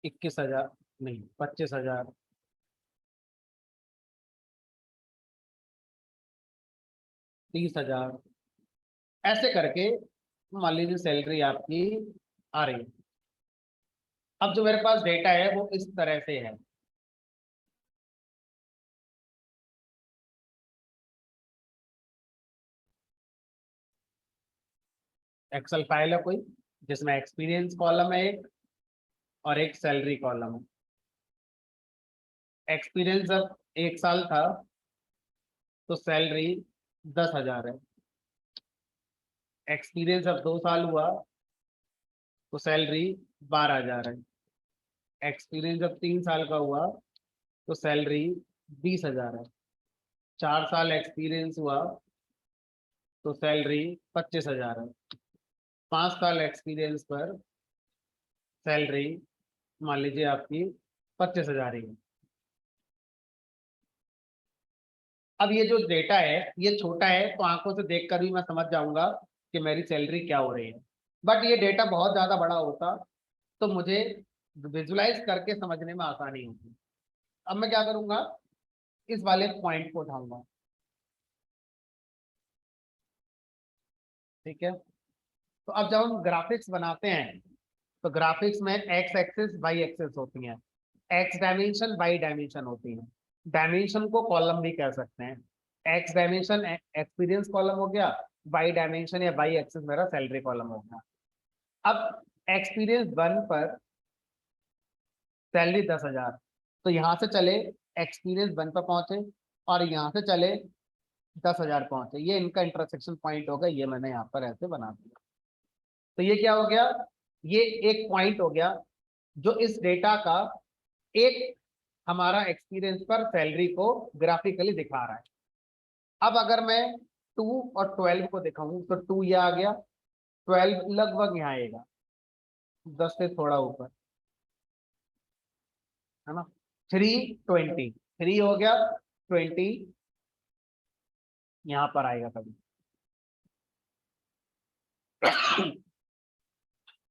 21,000, नहीं 25,000, 30,000, ऐसे करके मान लीजिए सैलरी आपकी आ रही है। अब जो मेरे पास डेटा है वो इस तरह से है। एक्सेल फाइल है कोई, जिसमें एक्सपीरियंस कॉलम है एक, और एक सैलरी कॉलम है। एक्सपीरियंस अब 1 साल था तो सैलरी 10,000 है। एक्सपीरियंस अब 2 साल हुआ तो सैलरी 12,000 है। एक्सपीरियंस जब 3 साल का हुआ तो सैलरी 20,000 है। 4 साल एक्सपीरियंस हुआ तो सैलरी 25,000 है। 5 साल एक्सपीरियंस पर सैलरी मान लीजिए आपकी 25,000 ही है। अब ये जो डेटा है ये छोटा है तो आंखों से देखकर भी मैं समझ जाऊंगा कि मेरी सैलरी क्या हो रही है, बट ये डेटा बहुत ज्यादा बड़ा होता तो मुझे विजुलाइज करके समझने में आसानी होती। अब मैं क्या करूंगा, इस वाले पॉइंट को उठाऊंगा। ठीक है, तो अब जब हम ग्राफिक्स बनाते हैं तो ग्राफिक्स में एक्स एक्सिस वाई एक्सिस होती हैं, एक्स डायमेंशन वाई डायमेंशन होती हैं। डायमेंशन को कॉलम भी कह सकते हैं। एक्स डायमेंशन एक्सपीरियंस कॉलम हो गया, वाई डायमेंशन या वाई एक्सिस मेरा सैलरी कॉलम हो गया। अब एक्सपीरियंस 1 पर सैलरी 10,000, तो यहाँ से चले एक्सपीरियंस 1 पर पहुंचे और यहाँ से चले 10,000 पहुंचे, ये इनका इंटरसेक्शन पॉइंट होगा, ये मैंने यहाँ पर ऐसे बना दिया। तो ये क्या हो गया, ये एक पॉइंट हो गया जो इस डेटा का एक हमारा एक्सपीरियंस पर सैलरी को ग्राफिकली दिखा रहा है। अब अगर मैं 2 और 12 को दिखाऊं तो 2 ये आ गया, 12 लगभग यहाँ आएगा, 10 से थोड़ा ऊपर, है ना। 320, 3 हो गया, 20 यहाँ पर आएगा कभी।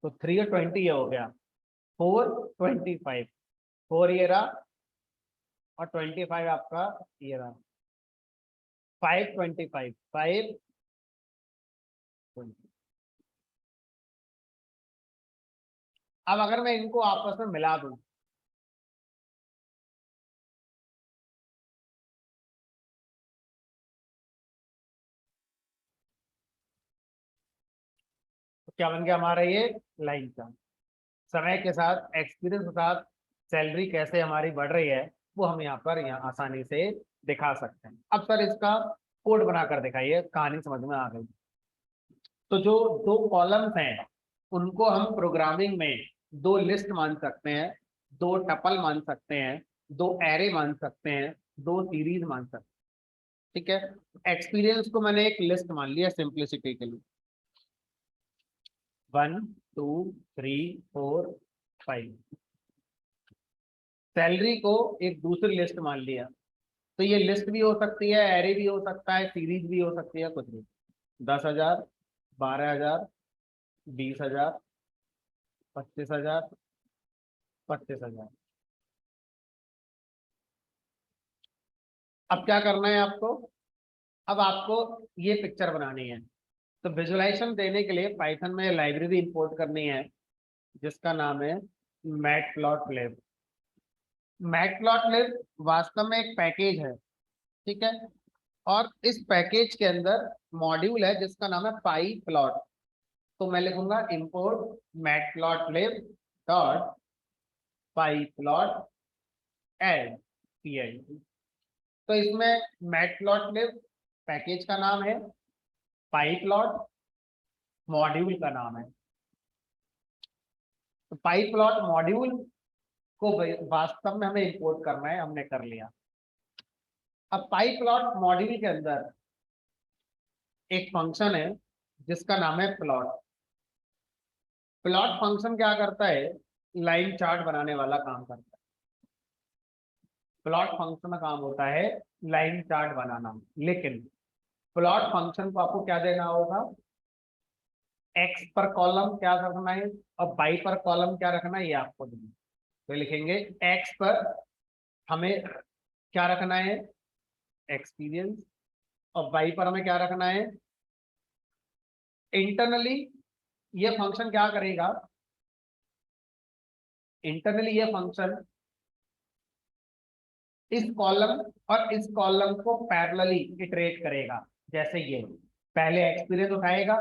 तो 3 और 20 ये हो गया, 425, 4 ये रहा और 25 आपका ये रहा, 525, 520। अब अगर मैं इनको आपस में मिला दूं तो क्या बन गया हमारा ये लाइन का। समय के साथ एक्सपीरियंस के साथ सैलरी कैसे हमारी बढ़ रही है वो हम यहाँ पर आसानी से दिखा सकते हैं। अब सर इसका कोड बनाकर दिखाइए, कहानी समझ में आ गई। तो जो 2 कॉलम्स हैं उनको हम प्रोग्रामिंग में 2 लिस्ट मान सकते हैं, 2 टपल मान सकते हैं, 2 एरे मान सकते हैं, 2 सीरीज मान सकते हैं। ठीक है, एक्सपीरियंस को मैंने एक लिस्ट मान लिया सिंप्लिसिटी के लिए, 1 2 3 4 5। सैलरी को एक दूसरी लिस्ट मान लिया, तो ये लिस्ट भी हो सकती है, एरे भी हो सकता है, सीरीज भी हो सकती है, कुछ भी। 10,000, 12,000, 20,000, 25,000, 25,000। अब क्या करना है आपको, अब आपको ये पिक्चर बनानी है। तो विजुअलाइजेशन देने के लिए पाइथन में लाइब्रेरी इंपोर्ट करनी है जिसका नाम है मैटप्लॉटलिब। मैटप्लॉटलिब वास्तव में एक पैकेज है, ठीक है, और इस पैकेज के अंदर मॉड्यूल है जिसका नाम है पाईप्लॉट। तो मैं लिखूंगा import matplotlib dot pyplot as P. तो इसमें मैटप्लॉटलिब पैकेज का नाम है, पाईप्लॉट मॉड्यूल का नाम है। तो पाईप्लॉट मॉड्यूल को वास्तव में हमें इंपोर्ट करना है, हमने कर लिया। अब पाईप्लॉट मॉड्यूल के अंदर एक फंक्शन है जिसका नाम है प्लॉट। प्लॉट फंक्शन क्या करता है, लाइन चार्ट बनाने वाला काम करता है। प्लॉट फंक्शन का काम होता है लाइन चार्ट बनाना, लेकिन प्लॉट फंक्शन को आपको क्या देना होगा, एक्स पर कॉलम क्या रखना है और वाई पर कॉलम क्या रखना है ये आपको देना। तो लिखेंगे एक्स पर हमें क्या रखना है, एक्सपीरियंस, और वाई पर हमें क्या रखना है। इंटरनली ये फंक्शन क्या करेगा, इंटरनली ये फंक्शन इस कॉलम और इस कॉलम को पैरेलली इटरेट करेगा। जैसे ये पहले एक्सपीरियंस उठाएगा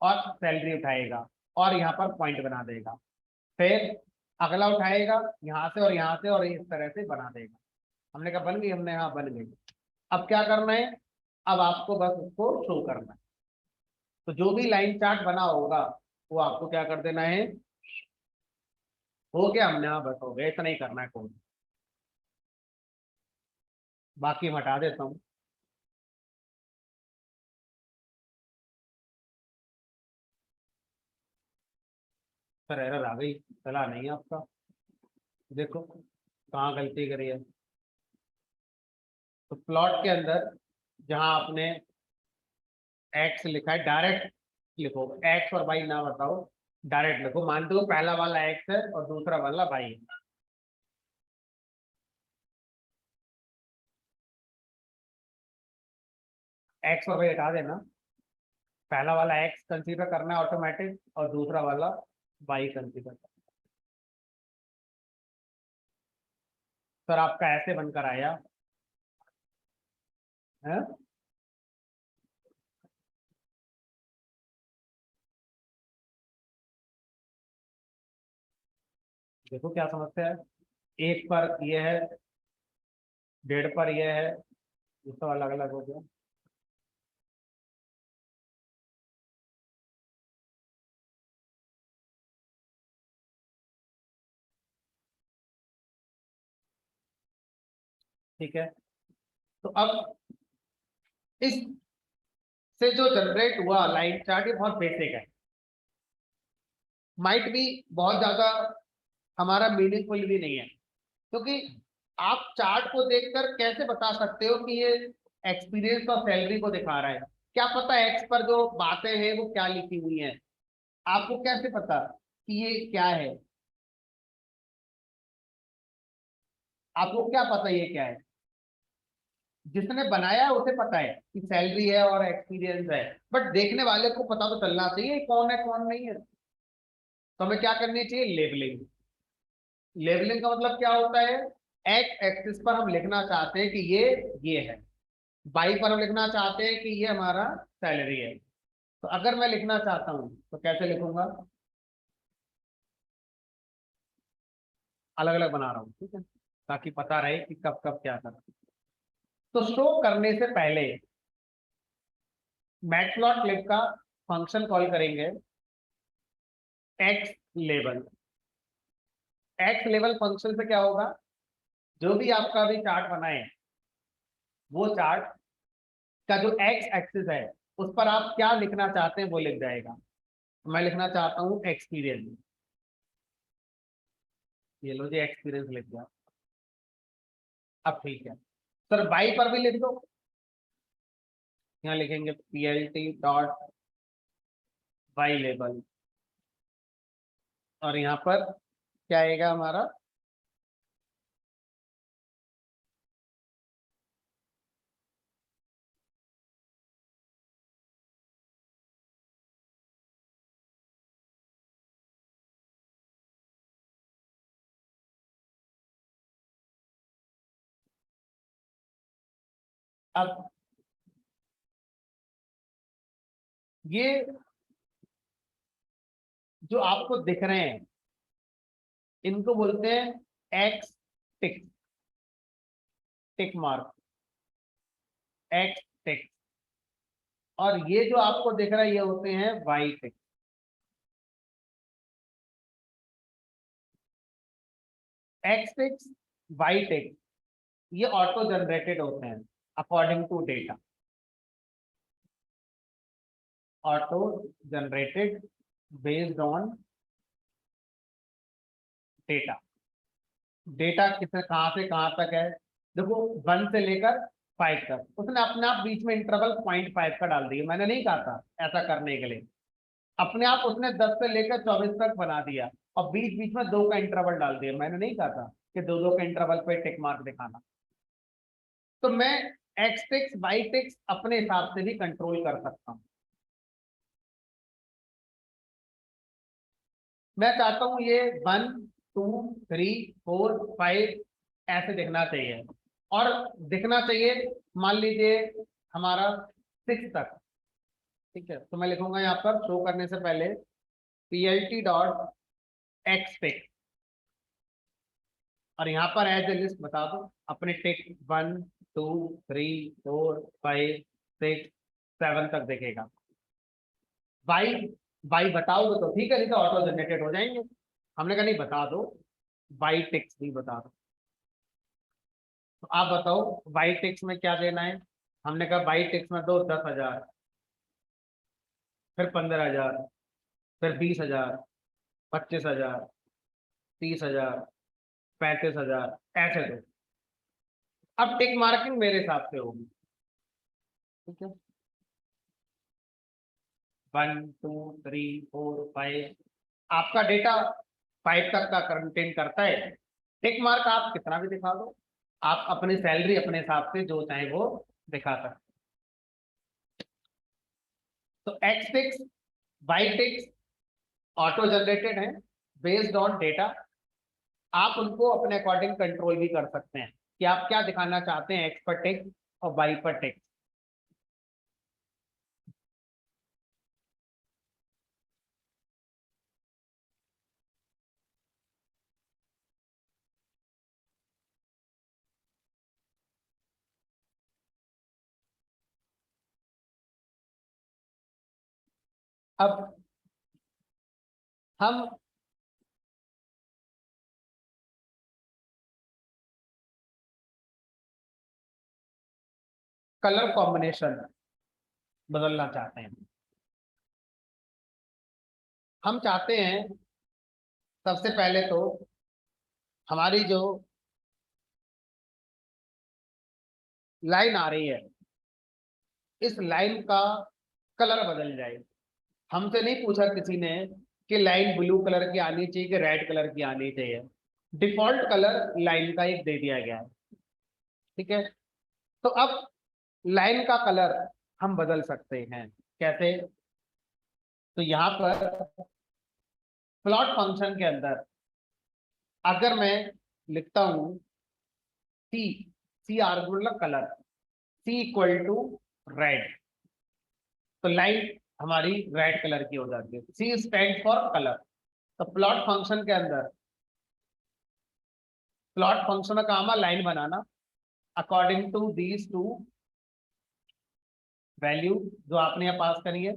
और सैलरी उठाएगा और यहाँ पर पॉइंट बना देगा, फिर अगला उठाएगा यहाँ से और यहाँ से और इस तरह से बना देगा। हमने कहा बन गई, हमने हाँ बन गई। अब क्या करना है, अब आपको बस उसको शो करना है। तो जो भी लाइन चार्ट बना होगा वो आपको क्या कर देना है, हो गया, हमने हाँ बस हो गया, इतना ही करना है कोड। बाकी हम हटा देता हूँ। सर एरर आ गई, चला नहीं है आपका, देखो कहाँ गलती करी है। तो प्लॉट के अंदर जहां आपने एक्स लिखा है, डायरेक्ट लिखो, एक्स और वाई ना बताओ, डायरेक्ट लिखो। मानते हो पहला वाला एक्स है और दूसरा वाला वाई है। एक्स और वाई हटा देना, पहला वाला एक्स कंसीडर करना है ऑटोमेटिक, और दूसरा वाला वाई कंसीडर करना। सर आपका ऐसे बनकर आया है। देखो क्या समस्या है, एक पर ये है, डेढ़ पर ये है, दूसरा अलग अलग हो गया। ठीक है, तो अब इस से जो जनरेट हुआ लाइन चार्ट, ये बहुत बेसिक है, माइट भी बहुत ज्यादा हमारा मीनिंगफुल भी नहीं है, क्योंकि आप चार्ट को देखकर कैसे बता सकते हो कि ये एक्सपीरियंस और सैलरी को दिखा रहा है। क्या पता एक्स पर जो बातें हैं वो क्या लिखी हुई हैं, आपको कैसे पता कि ये क्या है, आपको क्या पता ये क्या है। जिसने बनाया है उसे पता है कि सैलरी है और एक्सपीरियंस है, बट देखने वाले को पता तो चलना चाहिए कौन है कौन नहीं है। तो हमें क्या करनी चाहिए, लेबलिंग। लेबलिंग का मतलब क्या होता है, एक्स एक्सिस पर हम लिखना चाहते हैं कि ये है, वाई पर हम लिखना चाहते हैं कि ये हमारा सैलरी है। तो अगर मैं लिखना चाहता हूं तो कैसे लिखूंगा, अलग अलग बना रहा हूँ, ठीक है, ताकि पता रहे कि कब कब क्या करना। तो शो करने से पहले मैटप्लॉटलिब का फंक्शन कॉल करेंगे, x label. X level function से क्या होगा, जो भी आपका अभी चार्ट बनाए वो चार्ट का जो एक्स एक्सिस है उस पर आप क्या लिखना चाहते हैं वो लिख जाएगा। मैं लिखना चाहता हूँ एक्सपीरियंस, ये लो जी एक्सपीरियंस लिख दिया। अब ठीक है, सर बाई पर भी लिख दो, यहाँ लिखेंगे PLT डॉट वाई लेबल, और यहाँ पर क्या आएगा हमारा, अब ये जो आपको दिख रहे हैं इनको बोलते हैं एक्स टिक, टिक मार्क, एक्स टिक। और ये जो आपको दिख रहा है ये होते हैं Y tick. X ticks, Y tick, ये ऑटो जनरेटेड होते हैं according to data, auto generated based on data. Data कितने कहाँ से कहाँ तक है, देखो 1 से लेकर 5 तक, उसने अपने आप बीच में इंटरवल 0.5 का डाल दिया, मैंने नहीं कहा था ऐसा करने के लिए, अपने आप उसने 10 से लेकर 24 तक बना दिया, और बीच बीच में 2 का इंटरवल डाल दिया, मैंने नहीं कहा था कि दो दो के इंटरवल पे टिक मार्क दिखाना। तो मैं एक्स टिक्स वाई टिक्स अपने हिसाब से भी कंट्रोल कर सकता हूँ। मैं चाहता हूँ ये 1 2 3 4 5 ऐसे दिखना चाहिए, और दिखना चाहिए मान लीजिए हमारा 6 तक। ठीक है, तो मैं लिखूंगा यहाँ पर शो करने से पहले PLT डॉट एक्स टिक, और यहाँ पर एज ए लिस्ट बता दो अपने टिक 1 2 3 4 5 6 7 तक देखेगा। वाई वाई बताओगे तो ठीक है, नहीं तो ऑटो जनरेटेड हो जाएंगे। हमने कहा नहीं बता दो, वाई टिक्स भी बता दो। तो आप बताओ वाई टिक्स में क्या देना है। हमने कहा वाई टिक्स में दो 10,000, फिर 15,000, फिर 20,000, 25,000, 30,000, 35,000, ऐसे दो। अब टिक मार्किंग मेरे हिसाब से होगी, ठीक है। 1 2 3 4 5, आपका डेटा 5 तक का कंटेन करता है। टिक मार्क आप कितना भी दिखा दो, आप अपनी सैलरी अपने हिसाब से जो चाहे वो दिखा सकते। तो X ticks Y ticks auto generated है बेस्ड ऑन डेटा। आप उनको अपने अकॉर्डिंग कंट्रोल भी कर सकते हैं कि आप क्या दिखाना चाहते हैं, एक्स पर टिक और वाई पर टिक। अब हम कलर कॉम्बिनेशन बदलना चाहते हैं। हम चाहते हैं सबसे पहले तो हमारी जो लाइन आ रही है इस लाइन का कलर बदल जाए। हमसे नहीं पूछा किसी ने कि लाइन ब्लू कलर की आनी चाहिए कि रेड कलर की आनी चाहिए। डिफॉल्ट कलर लाइन का एक दे दिया गया है, ठीक है। तो अब लाइन का कलर हम बदल सकते हैं, कैसे। तो यहां पर प्लॉट फंक्शन के अंदर अगर मैं लिखता हूं c, c argument colour, c equal to red, तो लाइन हमारी रेड कलर की हो जाती है। C stand for colour. तो प्लॉट फंक्शन के अंदर प्लॉट फंक्शन का काम है लाइन बनाना according to these two value जो आपने यहाँ पास करी है।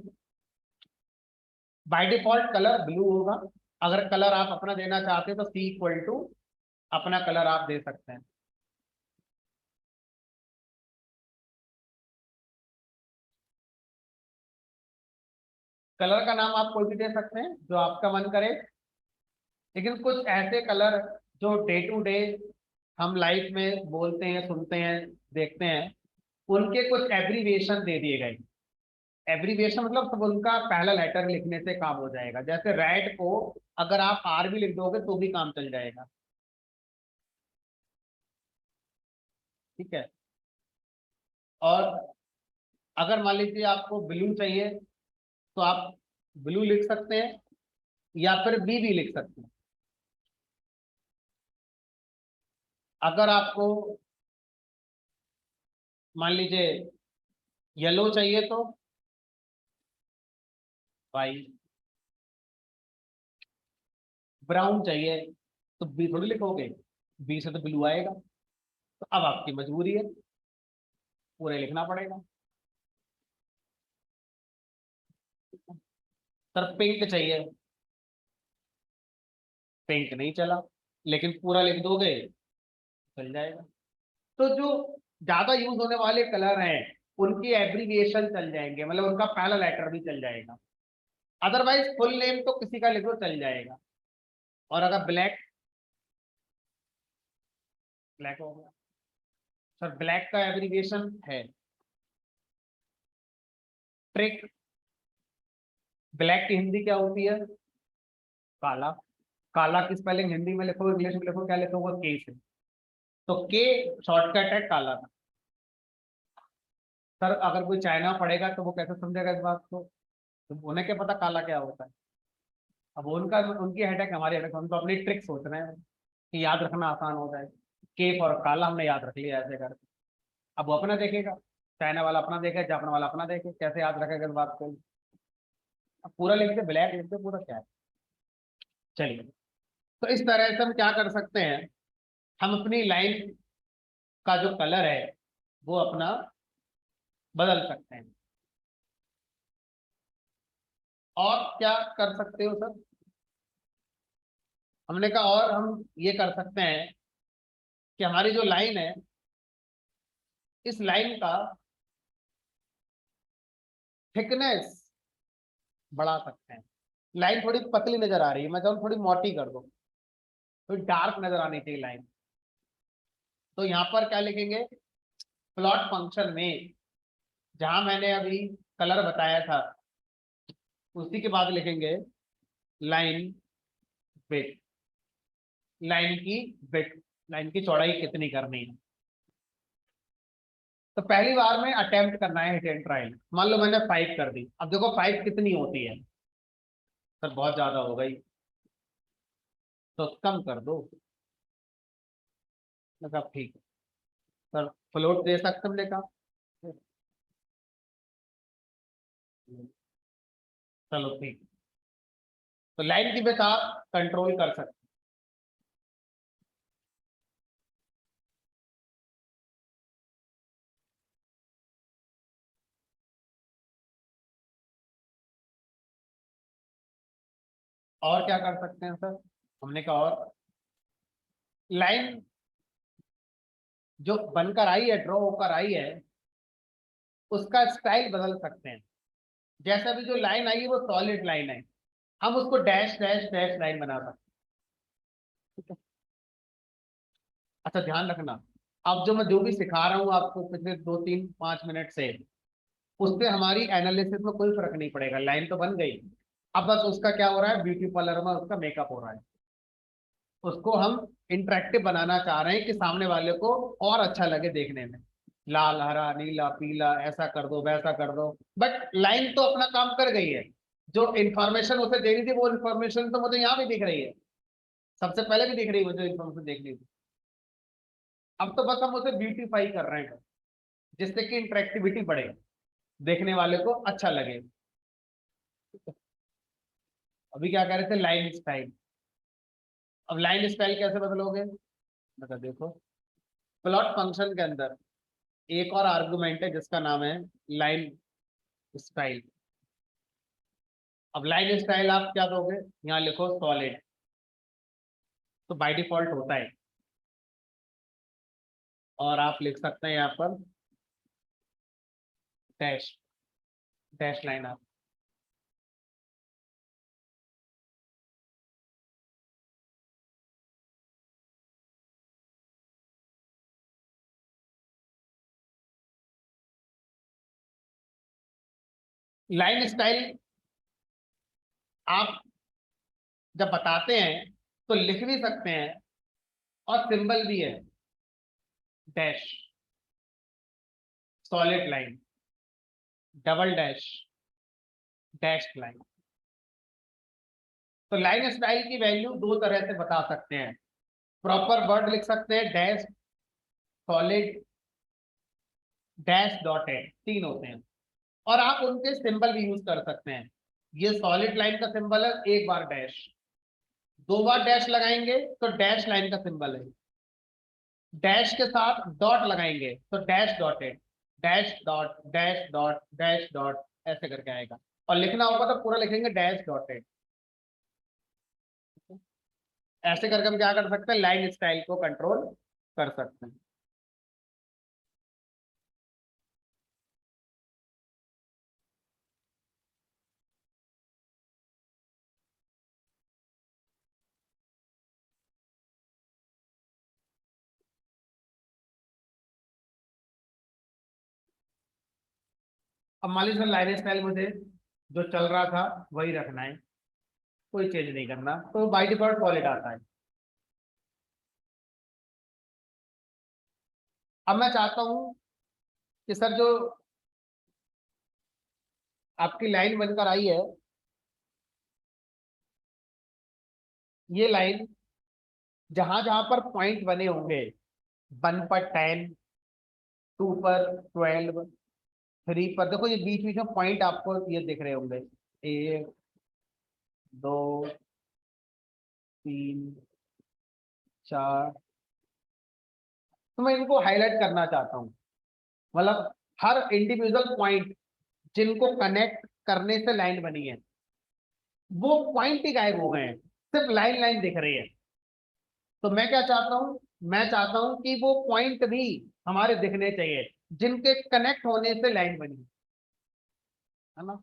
बाय डिफॉल्ट कलर ब्लू होगा। अगर कलर आप अपना देना चाहते हैं तो सी इक्वल टू अपना कलर आप दे सकते हैं। कलर का नाम आप कोई भी दे सकते हैं जो आपका मन करे, लेकिन कुछ ऐसे कलर जो डे टू डे हम लाइफ में बोलते हैं, सुनते हैं, देखते हैं, उनके कुछ एब्रीविएशन दे दिए गए। एब्रीविएशन मतलब सब उनका पहला लेटर लिखने से काम हो जाएगा। जैसे रेड को अगर आप आर भी लिख दोगे तो भी काम चल जाएगा, ठीक है। और अगर मान लीजिए आपको ब्लू चाहिए तो आप ब्लू लिख सकते हैं या फिर बी भी लिख सकते हैं। अगर आपको मान लीजिए येलो चाहिए तो वाई, ब्राउन चाहिए तो बी थोड़ी लिखोगे, बी से तो ब्लू आएगा। तो अब आपकी मजबूरी है, पूरे लिखना पड़ेगा। सर पिंक चाहिए, पिंक नहीं चला, लेकिन पूरा लिख दोगे चल जाएगा। तो जो ज्यादा यूज होने वाले कलर हैं उनकी एब्रीविएशन चल जाएंगे, मतलब उनका पहला लेटर भी चल जाएगा। अदरवाइज फुल नेम तो किसी का लिखो चल जाएगा। और अगर ब्लैक, ब्लैक हो गया सर, ब्लैक का एब्रीविएशन है ट्रिक। ब्लैक की हिंदी क्या होती है, काला। काला की स्पेलिंग हिंदी में लिखो, इंग्लिश में लिखो, क्या लिखोगे, के से। तो के शॉर्टकट है काला का। सर अगर कोई चाइना पढ़ेगा तो वो कैसे समझेगा इस बात को, तो उन्हें क्या पता काला क्या होता है। अब उनका उनकी हेडेक हमारी हेडेक, हम तो अपनी ट्रिक सोच रहे हैं कि याद रखना आसान हो जाए। केक और काला हमने याद रख लिया ऐसे करके। अब वो अपना देखेगा, चाइना वाला अपना देखे, जापान वाला अपना देखे, कैसे याद रखेगा इस बात को। अब पूरा लिख दे, ब्लैक लिख दे, पूरा क्या है। चलिए, तो इस तरह से हम क्या कर सकते हैं, हम अपनी लाइन का जो कलर है वो अपना बदल सकते हैं। और क्या कर सकते हो सर? हमने कहा और हम ये कर सकते हैं कि हमारी जो लाइन है, इस लाइन का थिकनेस बढ़ा सकते हैं। लाइन थोड़ी पतली नजर आ रही है, मैं चाहूँ थोड़ी मोटी कर दो, थोड़ी डार्क नजर आनी चाहिए लाइन। तो यहाँ पर क्या लिखेंगे? प्लॉट फंक्शन में जहां मैंने अभी कलर बताया था उसी के बाद लिखेंगे लाइन विड्थ। लाइन की विड्थ, लाइन की चौड़ाई कितनी करनी है। तो पहली बार में अटेम्प्ट करना है हिट एंड ट्रायल। मान लो मैंने 5 कर दी। अब देखो 5 कितनी होती है सर? बहुत ज्यादा हो गई, तो कम कर दो। मैं कहा ठीक है सर, फ्लोट दे सकते हमने कहा। चलो ठीक है। तो लाइन की विड्थ आप कंट्रोल कर सकते। और क्या कर सकते हैं सर? हमने कहा और लाइन जो बनकर आई है, ड्रॉ होकर आई है, उसका स्टाइल बदल सकते हैं। जैसे अभी जो लाइन आई है वो सॉलिड लाइन है, हम उसको डैश डैश डैश लाइन बना सकते हैं। अच्छा ध्यान रखना, अब जो भी सिखा रहा हूँ आपको पिछले 2 3 5 मिनट से, उससे हमारी एनालिसिस में कोई फर्क नहीं पड़ेगा। लाइन तो बन गई, अब बस उसका क्या हो रहा है, ब्यूटी पार्लर में उसका मेकअप हो रहा है। उसको हम इंटरेक्टिव बनाना चाह रहे हैं कि सामने वाले को और अच्छा लगे देखने में। लाल हरा नीला पीला ऐसा कर दो वैसा कर दो, बट लाइन तो अपना काम कर गई है। जो इन्फॉर्मेशन उसे देनी थी वो इन्फॉर्मेशन तो मुझे यहाँ भी दिख रही है, सबसे पहले भी दिख रही है मुझे इन्फॉर्मेशन देखनी थी। अब तो बस हम उसे ब्यूटीफाई कर रहे हैं जिससे कि इंटरेक्टिविटी बढ़े, देखने वाले को अच्छा लगे। अभी क्या कह रहे थे, लाइन स्टाइल। अब लाइन स्टाइल कैसे बदलोगे? मतलब देखो, प्लॉट फंक्शन के अंदर एक और आर्गुमेंट है जिसका नाम है लाइन स्टाइल। अब लाइन स्टाइल आप क्या दोगे? यहाँ लिखो सॉलिड, तो बाय डिफॉल्ट होता है। और आप लिख सकते हैं यहाँ पर डैश, डैश लाइन। आप लाइन स्टाइल आप जब बताते हैं तो लिख भी सकते हैं, और सिंबल भी है dash, solid line, double dash, dash line. तो लाइन स्टाइल की वैल्यू दो तरह से बता सकते हैं। प्रॉपर वर्ड लिख सकते हैं डैश, सॉलिड, डैश डॉटेड, तीन होते हैं। और आप उनके सिंबल भी यूज कर सकते हैं। ये सॉलिड लाइन का सिंबल है, एक बार डैश, दो बार डैश लगाएंगे तो डैश लाइन का सिंबल है। डैश के साथ डॉट लगाएंगे तो dash dotted, dash dot dash dot dash dot, ऐसे करके आएगा। और लिखना होगा तो पूरा लिखेंगे डैश डॉटेड। ऐसे करके हम क्या कर सकते हैं, लाइन स्टाइल को कंट्रोल कर सकते हैं। अब मान लीजिए लाइन स्टाइल मुझे जो चल रहा था वही रखना है, कोई चेंज नहीं करना, तो बाई डिफॉल्ट सॉलिड आता है। अब मैं चाहता हूं कि सर जो आपकी लाइन बनकर आई है, ये लाइन जहां जहां पर पॉइंट बने होंगे, 1 पर 10, 2 पर 12, 3 पर, देखो ये बीच बीच में पॉइंट आपको ये दिख रहे होंगे, 1 2 3 4 तो मैं इनको हाईलाइट करना चाहता हूँ, मतलब हर इंडिविजुअल पॉइंट जिनको कनेक्ट करने से लाइन बनी है वो पॉइंट ही गायब हो गए हैं, सिर्फ लाइन लाइन दिख रही है। तो मैं क्या चाहता हूं, मैं चाहता हूं कि वो पॉइंट भी हमारे दिखने चाहिए जिनके कनेक्ट होने से लाइन बनी है ना।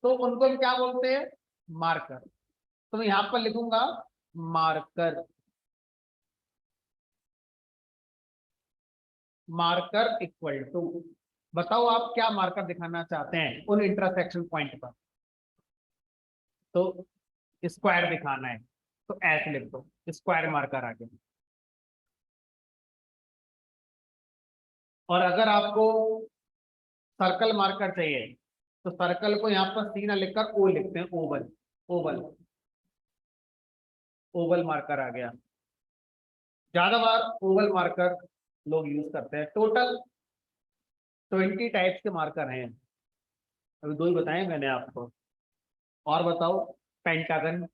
तो उनको हम क्या बोलते हैं, मार्कर। तो मैं यहां पर लिखूंगा मार्कर, मार्कर इक्वल टू, बताओ आप क्या मार्कर दिखाना चाहते हैं उन इंटरसेक्शन पॉइंट पर। तो स्क्वायर दिखाना है तो एस लिख दो, स्क्वायर मार्कर आ गया। और अगर आपको सर्कल मार्कर चाहिए तो सर्कल को यहाँ पर सी ना लिखकर ओ लिखते हैं, ओवल, ओवल, ओवल मार्कर आ गया। ज्यादा बार ओवल मार्कर लोग यूज करते हैं। टोटल 20 टाइप्स के मार्कर हैं, अभी दो ही बताए मैंने आपको। और बताओ, पेंटागन,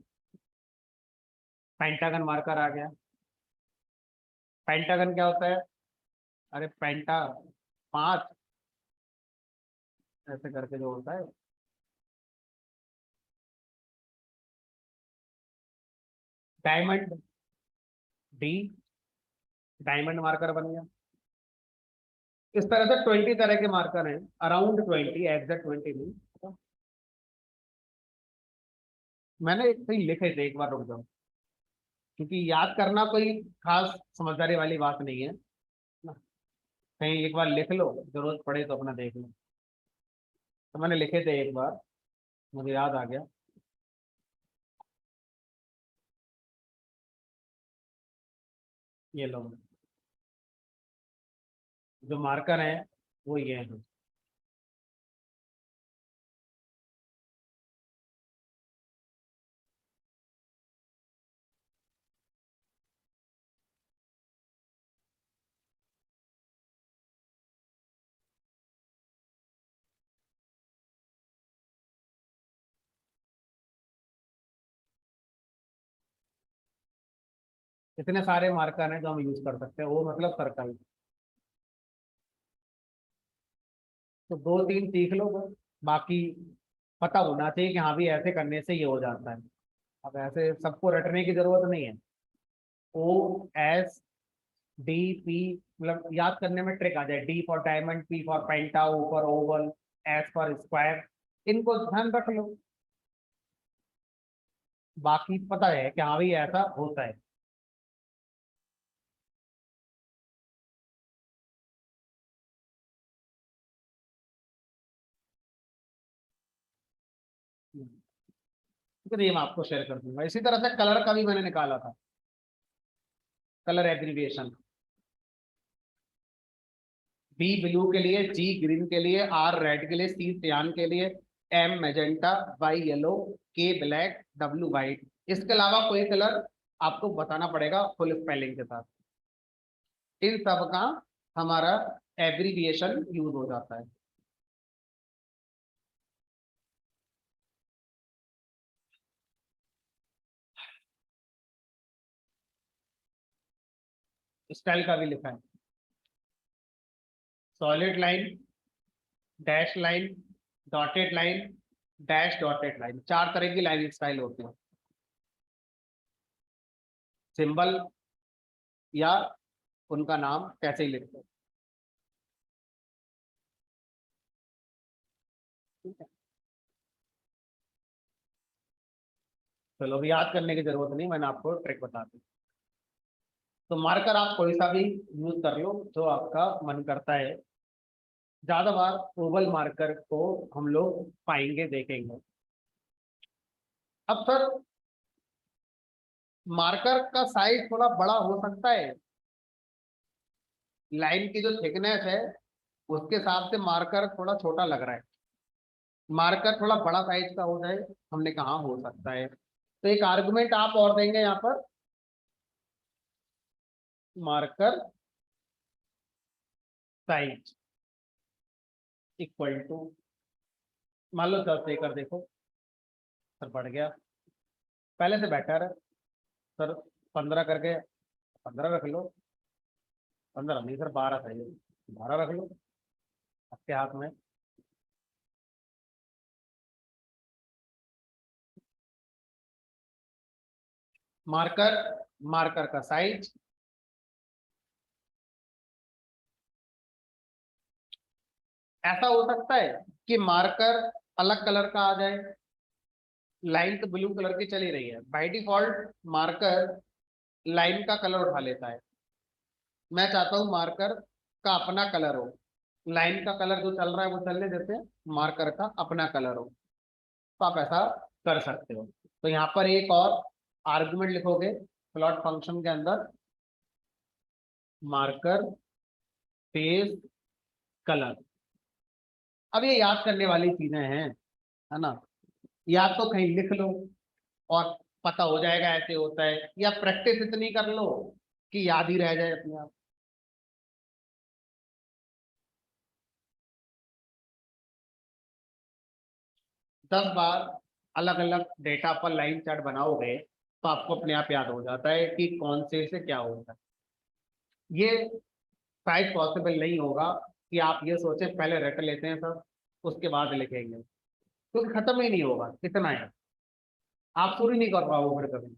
पेंटागन मार्कर आ गया। पेंटागन क्या होता है, अरे पेंटा, पांच, ऐसे करके जो होता है। डायमंड, डी, डायमंड मार्कर बन गया। इस तरह से 20 तरह के मार्कर हैं, अराउंड 20, एग्जैक्ट 20 नहीं। मैंने कहीं लिखे थे, एक बार रुक जाओ, क्योंकि याद करना कोई खास समझदारी वाली बात नहीं है ना। कहीं एक बार लिख लो, जरूरत पड़े तो अपना देख लो। तो मैंने लिखे थे एक बार, मुझे याद आ गया। ये लो, जो मार्कर हैं वो ये हैं। इतने सारे मार्कर हैं जो हम यूज कर सकते हैं, वो मतलब सर्कल। तो दो तीन सीख लो बस, बाकी पता होना चाहिए कि हाँ भी ऐसे करने से ये हो जाता है। अब ऐसे सबको रटने की जरूरत नहीं है। ओ, एस, डी, पी, मतलब याद करने में ट्रिक आ जाए। D for diamond, P for penta, O for oval, S for square, इनको ध्यान रख लो। बाकी पता है कि हाँ भाई ऐसा होता है। तो ये मैं आपको शेयर कर दूंगा। इसी तरह से कलर का भी मैंने निकाला था, कलर एग्रीविएशन। बी ब्लू के लिए, जी ग्रीन के लिए, आर रेड के लिए, सी सियान के लिए, एम मैजेंटा, वाई येलो, के ब्लैक, डब्ल्यू वाइट। इसके अलावा कोई कलर आपको बताना पड़ेगा फुल स्पेलिंग के साथ। इन सब का हमारा एब्रीविएशन यूज हो जाता है। स्टाइल का भी लिखा है, solid line, dash line, dotted line, dash dotted line, चार तरह की लाइन स्टाइल होती है। सिंबल या उनका नाम कैसे ही लिखते हैं, ठीक है। चलो अभी याद करने की जरूरत नहीं, मैंने आपको ट्रिक बता दी। तो मार्कर आप कोई सा भी यूज कर लो जो आपका मन करता है। ज्यादा बार ओवल मार्कर को हम लोग पाएंगे, देखेंगे। अब सर, मार्कर का साइज थोड़ा बड़ा हो सकता है, लाइन की जो थिकनेस है उसके हिसाब से मार्कर थोड़ा छोटा लग रहा है। मार्कर थोड़ा बड़ा साइज का हो जाए, हमने कहा हो सकता है। तो एक आर्गुमेंट आप और देंगे यहाँ पर, मार्कर साइज इक्वल टू, मान लो 10 देकर देखो, सर बढ़ गया, पहले से बेटर है। सर 15 करके 15 रख लो, 15 नहीं सर, 12 चाहिए। 12 रख लो आपके हाथ में। मार्कर, मार्कर का साइज, ऐसा हो सकता है कि मार्कर अलग कलर का आ जाए, लाइन तो ब्लू कलर की चली रही है, बाय डिफॉल्ट मार्कर लाइन का कलर उठा लेता है। मैं चाहता हूं मार्कर का अपना कलर हो, लाइन का कलर जो चल रहा है वो चलने देते हैं, मार्कर का अपना कलर हो, तो आप ऐसा कर सकते हो। तो यहाँ पर एक और आर्गुमेंट लिखोगे प्लॉट फंक्शन के अंदर, मार्कर फेस कलर। अब ये याद करने वाली चीजें हैं, है ना, या तो कहीं लिख लो और पता हो जाएगा ऐसे होता है, या प्रैक्टिस इतनी कर लो कि याद ही रह जाए अपने आप। दस बार अलग अलग डेटा पर लाइन चार्ट बनाओगे तो आपको अपने आप याद हो जाता है कि कौन से क्या होता है। ये शायद पॉसिबल नहीं होगा कि आप ये सोचें पहले रट लेते हैं सब उसके बाद लिखेंगे, क्योंकि खत्म ही नहीं होगा, कितना है, आप शुरू ही नहीं कर पाओगे फिर कभी।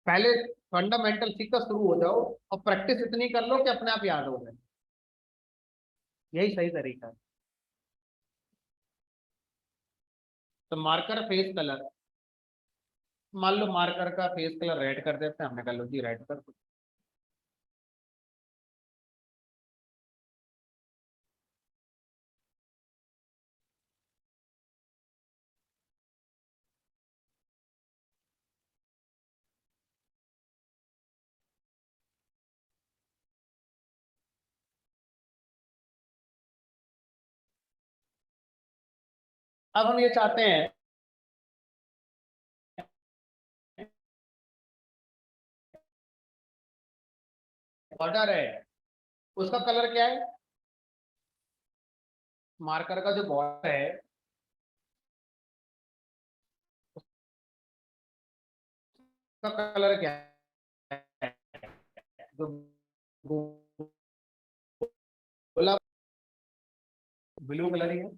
पहले फंडामेंटल सीखकर शुरू हो जाओ और प्रैक्टिस इतनी कर लो कि अपने आप याद हो जाए, यही सही तरीका है। तो मार्कर फेस कलर, मान लो मार्कर का फेस कलर रेड कर देते हैं, हमने कहा लो जी रेड कर दो। अब हम ये चाहते हैं बॉर्डर है उसका कलर क्या है, मार्कर का जो बॉर्डर है उसका कलर क्या है, जो बोला ब्लू कलर ही है,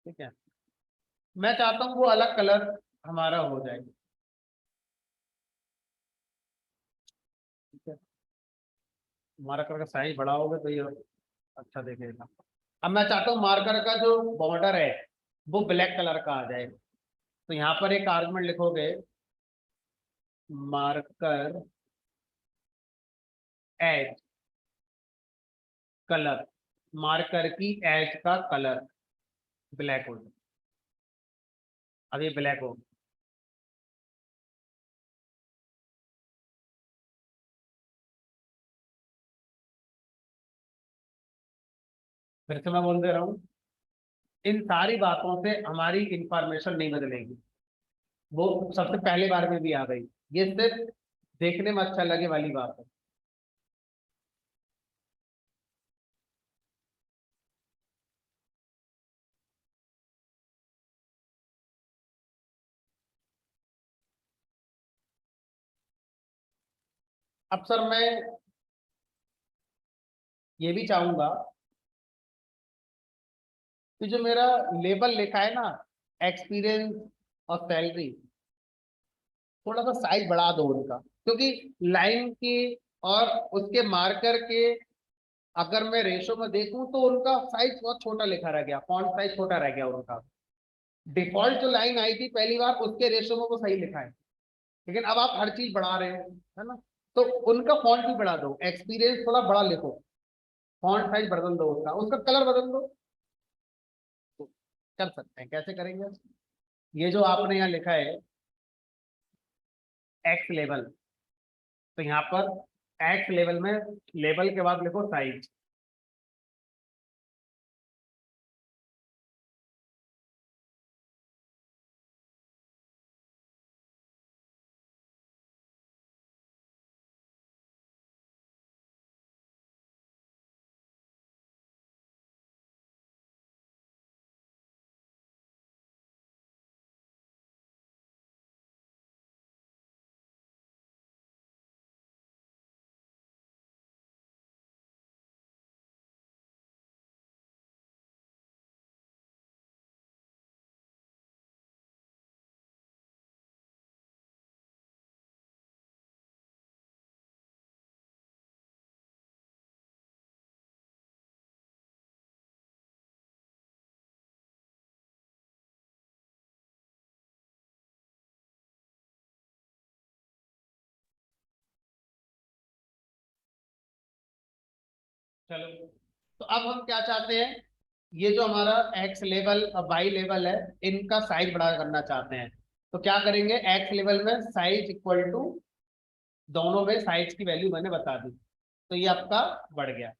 ठीक है। मैं चाहता हूँ वो अलग कलर हमारा हो जाए, ठीक है। मार्कर का साइज बड़ा होगा तो ये अच्छा दिखेगा। अब मैं चाहता हूँ मार्कर का जो बॉर्डर है वो ब्लैक कलर का आ जाए, तो यहाँ पर एक आर्गुमेंट लिखोगे, मार्कर एज कलर, मार्कर की एज का कलर ब्लैक हो जाए। अब ये ब्लैक हो, फिर से मैं बोल दे रहा हूँ, इन सारी बातों से हमारी इंफॉर्मेशन नहीं बदलेगी, वो सबसे पहले बार में भी आ गई, ये सिर्फ देखने में अच्छा लगे वाली बात है। अब सर मैं ये भी चाहूंगा कि जो मेरा लेबल लिखा है ना, एक्सपीरियंस और सैलरी, थोड़ा सा साइज बढ़ा दो उनका, क्योंकि लाइन की और उसके मार्कर के अगर मैं रेशो में देखूं तो उनका साइज बहुत छोटा लिखा रह गया, फॉन्ट साइज छोटा रह गया उनका। डिफॉल्ट जो लाइन आई थी पहली बार उसके रेशो में वो सही लिखा है, लेकिन अब आप हर चीज बढ़ा रहे हो, है ना, तो उनका फॉन्ट भी बढ़ा दो, एक्सपीरियंस थोड़ा बड़ा लिखो, फॉन्ट साइज बदल दो उसका, उसका कलर बदल दो। तो कर सकते हैं, कैसे करेंगे, ये जो आपने यहाँ लिखा है एक्स लेवल, तो यहाँ पर एक्स लेवल में लेवल के बाद लिखो साइज, चलो, तो अब हम क्या चाहते हैं, ये जो हमारा एक्स लेवल और वाई लेवल है, इनका साइज बड़ा करना चाहते हैं। तो क्या करेंगे, एक्स लेवल में साइज इक्वल टू, दोनों में साइज की वैल्यू मैंने बता दी, तो ये आपका बढ़ गया।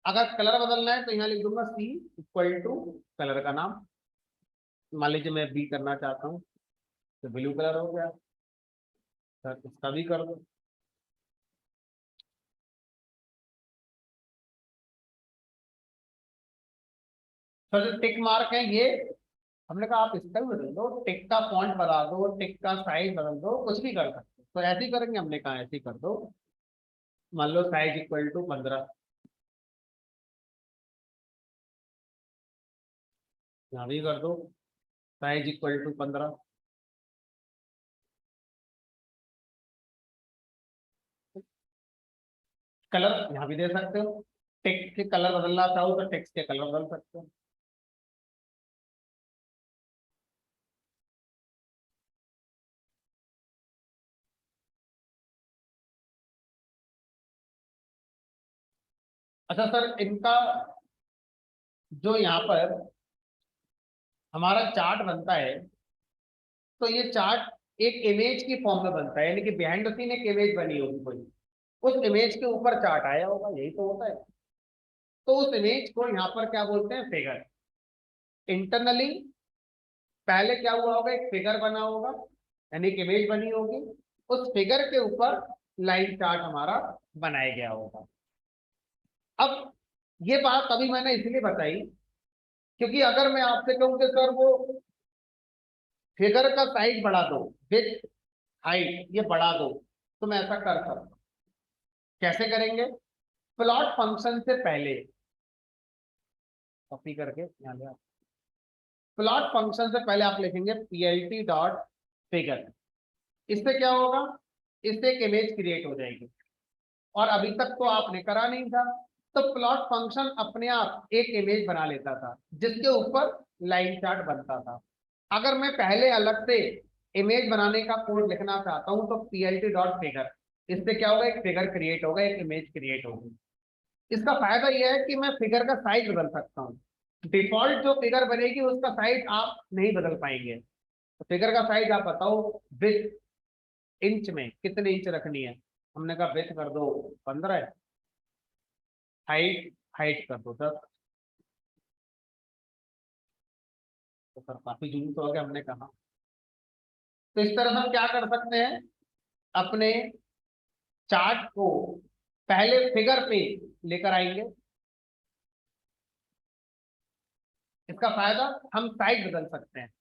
अगर कलर बदलना है तो यहाँ लिख दूंगा सी इक्वल टू कलर का नाम। मान लीजिए मैं बी करना चाहता हूँ, तो ब्लू कलर हो गया। सर इसका भी कर दो। सर जो टिक मार्क है ये, हमने कहा आप इसका भी बदल दो, टिक का फॉन्ट बदल दो, टिक का साइज बदल दो, कुछ भी कर सकते हो। तो ऐसे ही करेंगे, हमने कहा ऐसे ही कर दो। मान लो साइज इक्वल टू 15, यहाँ भी कर दो साइज इक्वल टू 15। कलर यहाँ भी दे सकते हो, टेक्स्ट के कलर बदलना चाहो तो टेक्स्ट के कलर बदल सकते हो। अच्छा सर, इनका जो यहाँ पर हमारा चार्ट बनता है, तो ये चार्ट एक इमेज की फॉर्म में बनता है, यानी कि बिहाइंड द सीन एक इमेज बनी होगी कोई, उस इमेज के ऊपर चार्ट आया होगा, यही तो होता है। तो उस इमेज को यहाँ पर क्या बोलते हैं, फिगर। इंटरनली पहले क्या हुआ होगा, एक फिगर बना होगा, यानी एक इमेज बनी होगी, उस फिगर के ऊपर लाइन चार्ट हमारा बनाया गया होगा। अब ये बात अभी मैंने इसलिए बताई, क्योंकि अगर मैं आपसे कहूं कि सर वो फिगर का साइज बढ़ा दो, विथ हाइट ये बढ़ा दो, तो मैं ऐसा कर सकता हूं। कैसे करेंगे, प्लॉट फंक्शन से पहले कॉपी करके यहाँ ले, प्लॉट फंक्शन से पहले आप लिखेंगे plt डॉट फिगर। इससे क्या होगा, इससे एक इमेज क्रिएट हो जाएगी, और अभी तक तो आपने करा नहीं था। तो प्लॉट फंक्शन अपने आप एक इमेज बना लेता था, जिसके ऊपर लाइन चार्ट बनता था। अगर मैं पहले अलग से इमेज बनाने का कोड लिखना चाहता हूं, तो plt डॉट फिगर, इससे क्या होगा, एक फिगर क्रिएट होगा, एक इमेज क्रिएट होगी। इसका फायदा यह है कि मैं फिगर का साइज बदल सकता हूँ। डिफॉल्ट जो फिगर बनेगी उसका साइज आप नहीं बदल पाएंगे। तो फिगर का साइज आप बताओ, विथ इंच में कितने इंच रखनी है। हमने कहा विथ कर दो 15, हाइट हाइट कर दो 10। तो सर काफी जूम तो हो गया, हमने कहा। तो इस तरह से हम क्या कर सकते हैं, अपने चार्ट को पहले फिगर पे लेकर आएंगे। इसका फायदा, हम साइज बदल सकते हैं।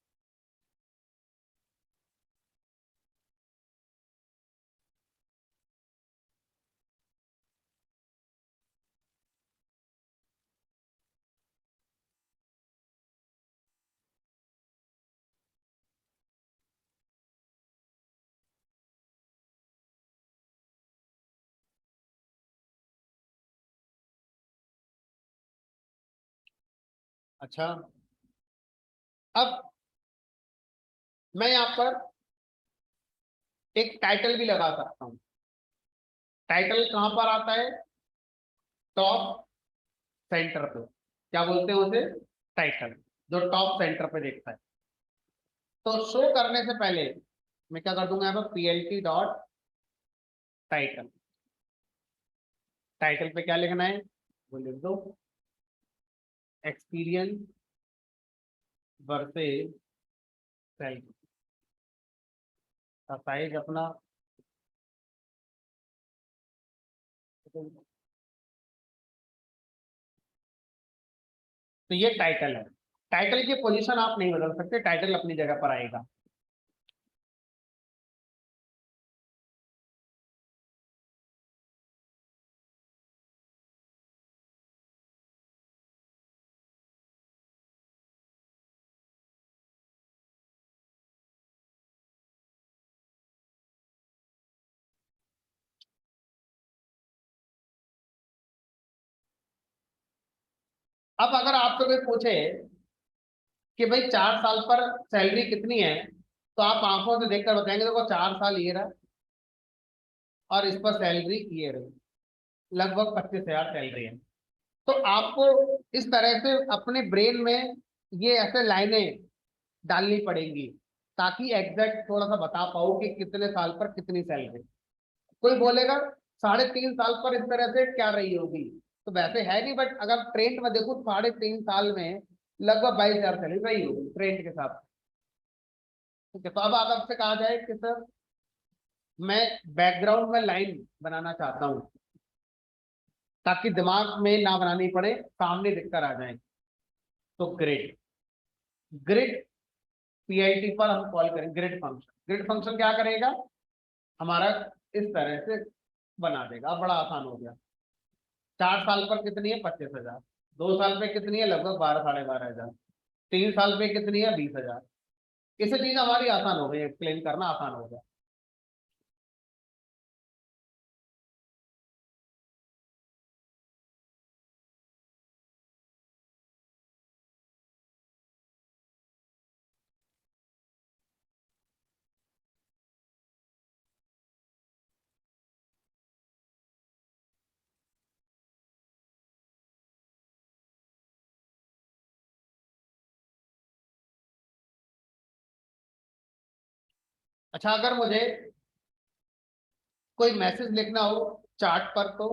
अच्छा, अब मैं यहाँ पर एक टाइटल भी लगा सकता हूँ। टाइटल कहाँ पर आता है, टॉप सेंटर पे। क्या बोलते हैं उसे, टाइटल, जो टॉप सेंटर पे देखता है। तो शो करने से पहले मैं क्या कर दूंगा, यहाँ पर plt डॉट टाइटल। टाइटल पे क्या लिखना है वो लिख दो, एक्सपीरियंस वर्सेस सेल्फ का साइज अपना। तो ये टाइटल है। टाइटल की पोजीशन आप नहीं बदल सकते, टाइटल अपनी जगह पर आएगा। अब अगर आपसे कोई पूछे कि भाई 4 साल पर सैलरी कितनी है, तो आप आंखों से देखकर बताएंगे, देखो 4 साल ये रहा, और इस पर सैलरी ये रही, लगभग 25,000 सैलरी है। तो आपको इस तरह से अपने ब्रेन में ये ऐसे लाइनें डालनी पड़ेंगी ताकि एग्जैक्ट थोड़ा सा बता पाओ कि कितने साल पर कितनी सैलरी। कोई बोलेगा 3.5 साल पर इस तरह से क्या रही होगी, तो वैसे है नहीं, बट अगर ट्रेंड में देखो 3.5 साल में लगभग 22,000 सैलरी रही होगी ट्रेंड के साथ। ठीक है, तो अब अगर आपसे कहा जाए कि सर मैं बैकग्राउंड में लाइन बनाना चाहता हूं ताकि दिमाग में ना बनानी पड़े, सामने दिखकर आ जाए, तो ग्रिड, ग्रिड पीआईटी पर हम कॉल करें ग्रिड फंक्शन। ग्रिड फंक्शन क्या करेगा, हमारा इस तरह से बना देगा। अब बड़ा आसान हो गया। 4 साल पर कितनी है 25,000, 2 साल पे कितनी है लगभग 12-12,500, 3 साल पे कितनी है 20,000। इससे चीज हमारी आसान हो गई, एक्सप्लेन करना आसान हो गया। अच्छा, अगर मुझे कोई मैसेज लिखना हो चार्ट पर, तो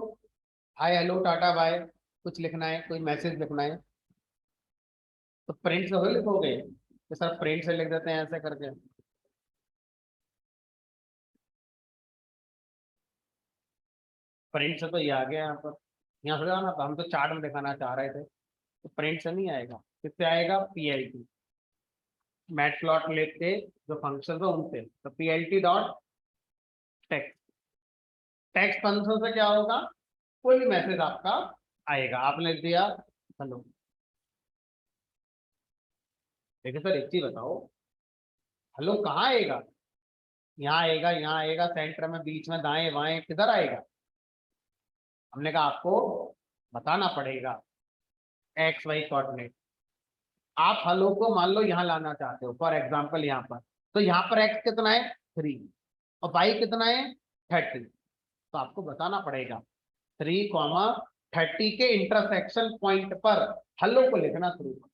हाय हेलो टाटा बाय कुछ लिखना है, कोई मैसेज लिखना है, तो प्रिंट से हो लिखोगे तो सर प्रिंट से लिख देते हैं ऐसे करके। प्रिंट से तो ये आ गया यहाँ पर, यहाँ से ना, तो हम तो चार्ट में दिखाना चाह रहे थे, तो प्रिंट से नहीं आएगा। किससे आएगा, पीएलटी, मैट प्लॉट लेके जो फंक्शन है उनसे, तो PLT dot text. Text function से क्या होगा, कोई भी मैसेज आपका आएगा। आपने लिख दिया हेलो, देखिए सर एक चीज बताओ, हेलो कहाँ आएगा, यहाँ आएगा, यहाँ आएगा, सेंटर में, बीच में, दाएं बाएं, किधर आएगा। हमने कहा आपको बताना पड़ेगा एक्स वाई कोऑर्डिनेट। आप हेलो को मान लो यहाँ लाना चाहते हो, फॉर एग्जाम्पल यहाँ पर, तो यहाँ पर एक्स कितना है 3 और वाई कितना है 30, तो आपको बताना पड़ेगा 3, 30 के इंटरसेक्शन पॉइंट पर हेलो को लिखना शुरू करो।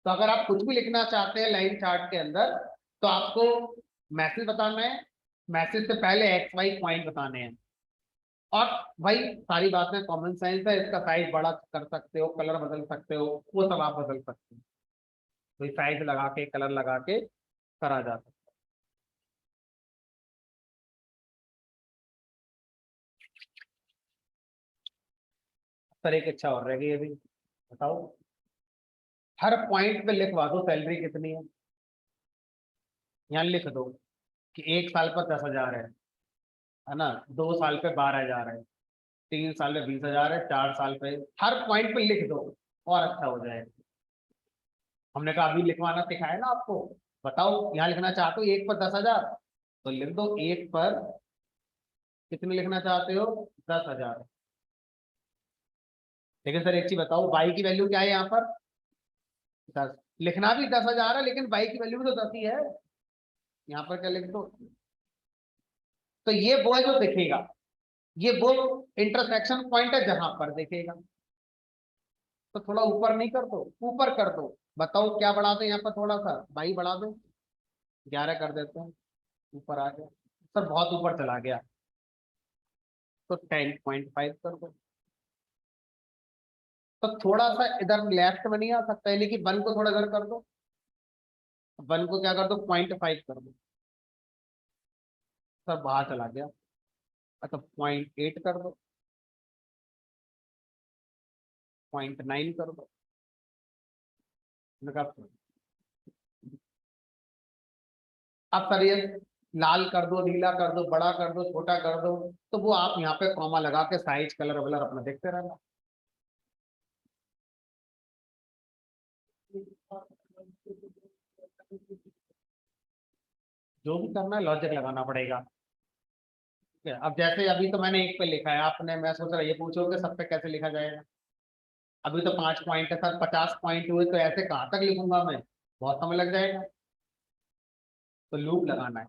तो अगर आप कुछ भी लिखना चाहते हैं लाइन चार्ट के अंदर, तो आपको मैसेज बताना है, मैसेज से पहले एक्स वाई पॉइंट बताने हैं, और भाई सारी बातें कॉमन सेंस है, इसका साइज बड़ा कर सकते हो, कलर बदल सकते हो, वो सब आप बदल सकते हो, तो साइज लगा के कलर लगा के करा जा सकता है। सर एक अच्छा और रह गई अभी, बताओ, हर पॉइंट पे लिखवा दो सैलरी कितनी यहाँ लिख दो कि 1 साल पर 10,000 है ना, 2 साल पे 12,000 है, 3 साल पे 20,000 है, 4 साल पे, हर पॉइंट पे लिख दो और अच्छा हो जाएगा। हमने कहा अभी लिखवाना सिखाया ना आपको, बताओ यहाँ लिखना चाहते हो 1 पर 10,000, तो लिख दो 1 पर कितने लिखना चाहते हो 10,000। लेकिन सर एक चीज बताओ, बाई की वैल्यू क्या है यहाँ पर 10, लिखना भी 10,000 है लेकिन बाई की वैल्यू भी तो 10 ही है, यहाँ पर क्या लिख दो। तो ये वो है जो दिखेगा, ये वो इंटरसेक्शन पॉइंट है जहां पर देखेगा। तो थोड़ा ऊपर नहीं कर दो, ऊपर कर दो। बताओ क्या बढ़ा दो यहाँ पर, थोड़ा सा बाई बढ़ा दो, 11 कर देते हैं, ऊपर आ गया। सर बहुत ऊपर चला गया, तो 10.5 कर दो। तो थोड़ा सा इधर लेफ्ट में नहीं आ सकता है, लेकिन 1 को थोड़ा इधर कर दो, 1 को क्या कर दो 0.5 कर दो। सर बाहर चला गया, अच्छा 0.8 कर दो, 0.9 कर दो। मैंने कहा अब सर ये लाल कर दो, नीला कर दो, बड़ा कर दो, छोटा कर दो, तो वो आप यहाँ पे कॉमा लगा के साइज कलर वलर अपना देखते रहना। जो भी करना है लॉजिक लगाना पड़ेगा। ठीक है, अब जैसे अभी तो मैंने एक पे लिखा है, आपने, मैं सोच रहा ये पूछोगे सब पे कैसे लिखा जाएगा। अभी तो 5 पॉइंट है सर, 50 पॉइंट हुए तो ऐसे कहाँ तक लिखूंगा मैं, बहुत समय लग जाएगा। तो लूप लगाना है,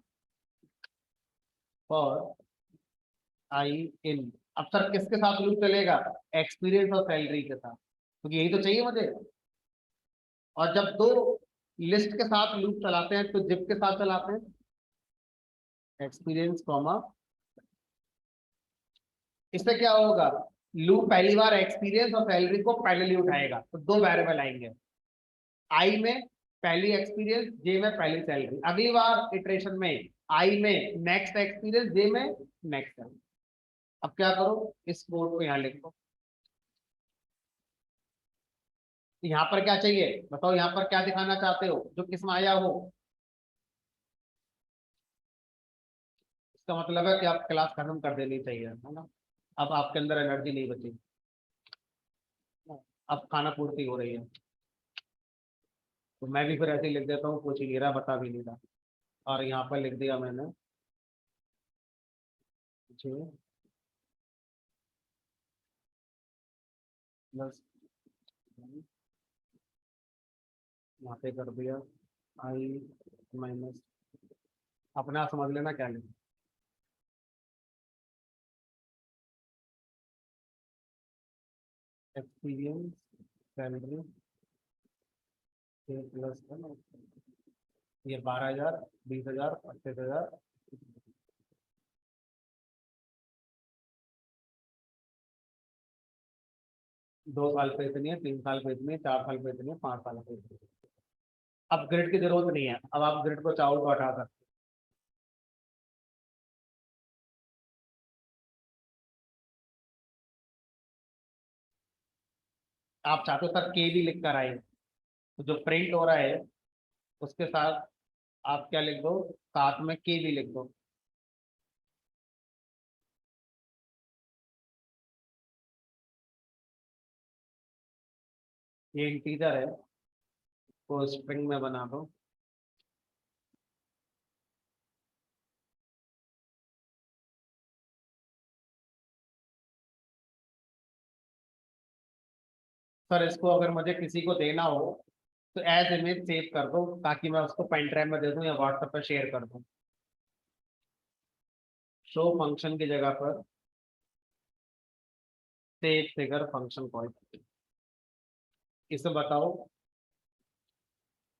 फॉर आई इन। अब सर किसके साथ लूप चलेगा? एक्सपीरियंस और सैलरी के साथ, क्योंकि यही तो चाहिए मुझे। और जब दो लिस्ट के साथ लूप चलाते हैं तो जिप के साथ चलाते हैं, एक्सपीरियंस कॉमा। इससे क्या होगा? लूप पहली बार एक्सपीरियंस और सैलरी को पैरेलली उठाएगा, तो दो वेरिएबल आएंगे, आई में पहली एक्सपीरियंस, जे में पहली सैलरी। अगली बार इटरेशन में आई में नेक्स्ट एक्सपीरियंस, जे में नेक्स्ट सैलरी। अब क्या करो, इस कोड को यहाँ लिखो। यहाँ पर क्या चाहिए बताओ, यहाँ पर क्या दिखाना चाहते हो, जो किसमें आया हो। इसका मतलब है कि आप क्लास खत्म कर देनी चाहिए, है ना। अब आपके अंदर एनर्जी नहीं बची, अब खाना पूर्ति हो रही है। तो मैं भी फिर ऐसे ही लिख देता हूँ, पूछ ही नहीं रहा, बता भी नहीं रहा। और यहाँ पर लिख दिया मैंने जी प्लस, यहाँ पे कर दिया आई माइनस, अपना समझ लेना क्या लिखा। एक्सपीरियंस सैलरी प्लस है ना, ये 12,000, 20,000, 25,000। 2 साल पे इतनी है, 3 साल पे इतनी है, 4 साल पे इतनी है, 5 साल पे इतनी है। अब ग्रिड की जरूरत नहीं है, अब आप ग्रिड को चाहो तो हटा सकते हैं। आप चाहते हो सर के भी लिख कर आए, तो जो प्रिंट हो रहा है उसके साथ आप क्या लिख दो, साथ में के भी लिख दो। ये इंटीजर है, तो स्ट्रिंग में बना दो। सर इसको अगर मुझे किसी को देना हो तो एज इमेज सेव कर दो, ताकि मैं उसको पेन ड्राइव में दे दूं या व्हाट्सएप पर शेयर कर दूं। शो फंक्शन की जगह पर सेव फिगर फंक्शन कॉल। इसे बताओ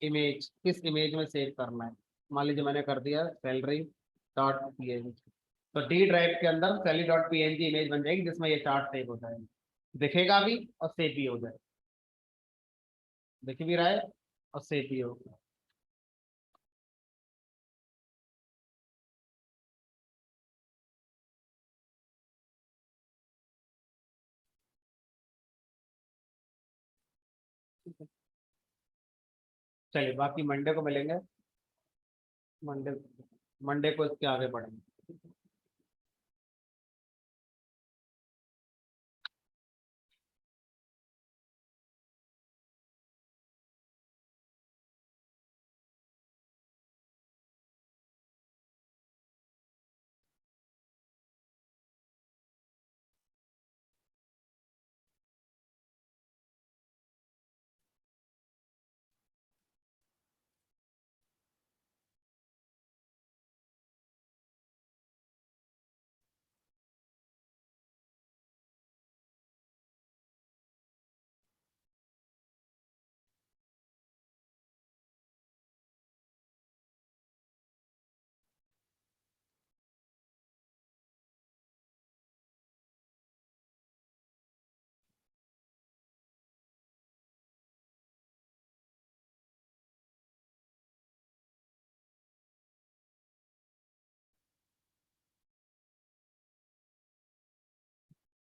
इमेज किस इमेज में सेव करना है। मान लीजिए मैंने कर दिया सैलरी डॉट png, तो डी ड्राइव के अंदर सैलरी डॉट png इमेज बन जाएगी, जिसमें ये चार्ट सेव हो जाएगा, दिखेगा भी और सेव भी हो जाएगा। दिख भी रहा है और सेव भी होगा। चलिए बाकी मंडे को मिलेंगे। मंडे मंडे को इसके आगे बढ़ेंगे।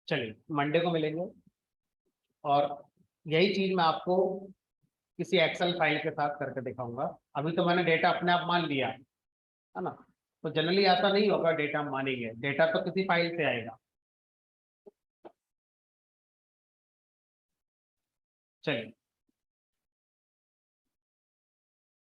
चलिए मंडे को मिलेंगे, और यही चीज मैं आपको किसी एक्सेल फाइल के साथ करके दिखाऊंगा। अभी तो मैंने डेटा अपने आप मान लिया है ना, तो जनरली ऐसा नहीं होगा डेटा मानेंगे, डेटा तो किसी फाइल से आएगा। चलिए।